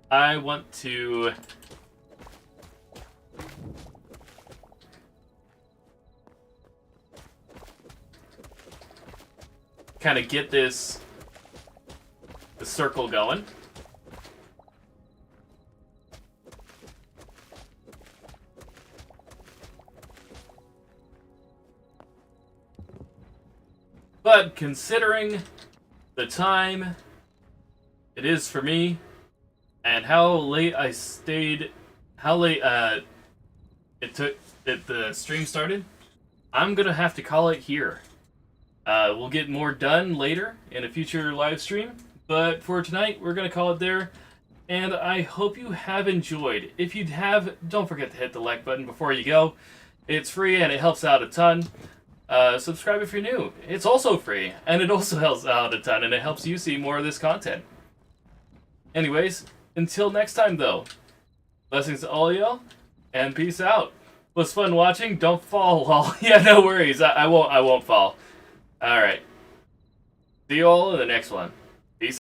I want to kind of get the circle going. But considering the time it is for me and how late I stayed, how late the stream started, I'm gonna have to call it here. We'll get more done later in a future live stream, but for tonight, we're going to call it there. And I hope you have enjoyed. If you have, don't forget to hit the like button before you go. It's free and it helps out a ton. Subscribe if you're new. It's also free, and it also helps out a ton, and it helps you see more of this content. Anyways, until next time, though, blessings to all y'all, and peace out. Was fun watching. Don't fall, lol. Yeah, no worries. I won't fall. All right. See you all in the next one.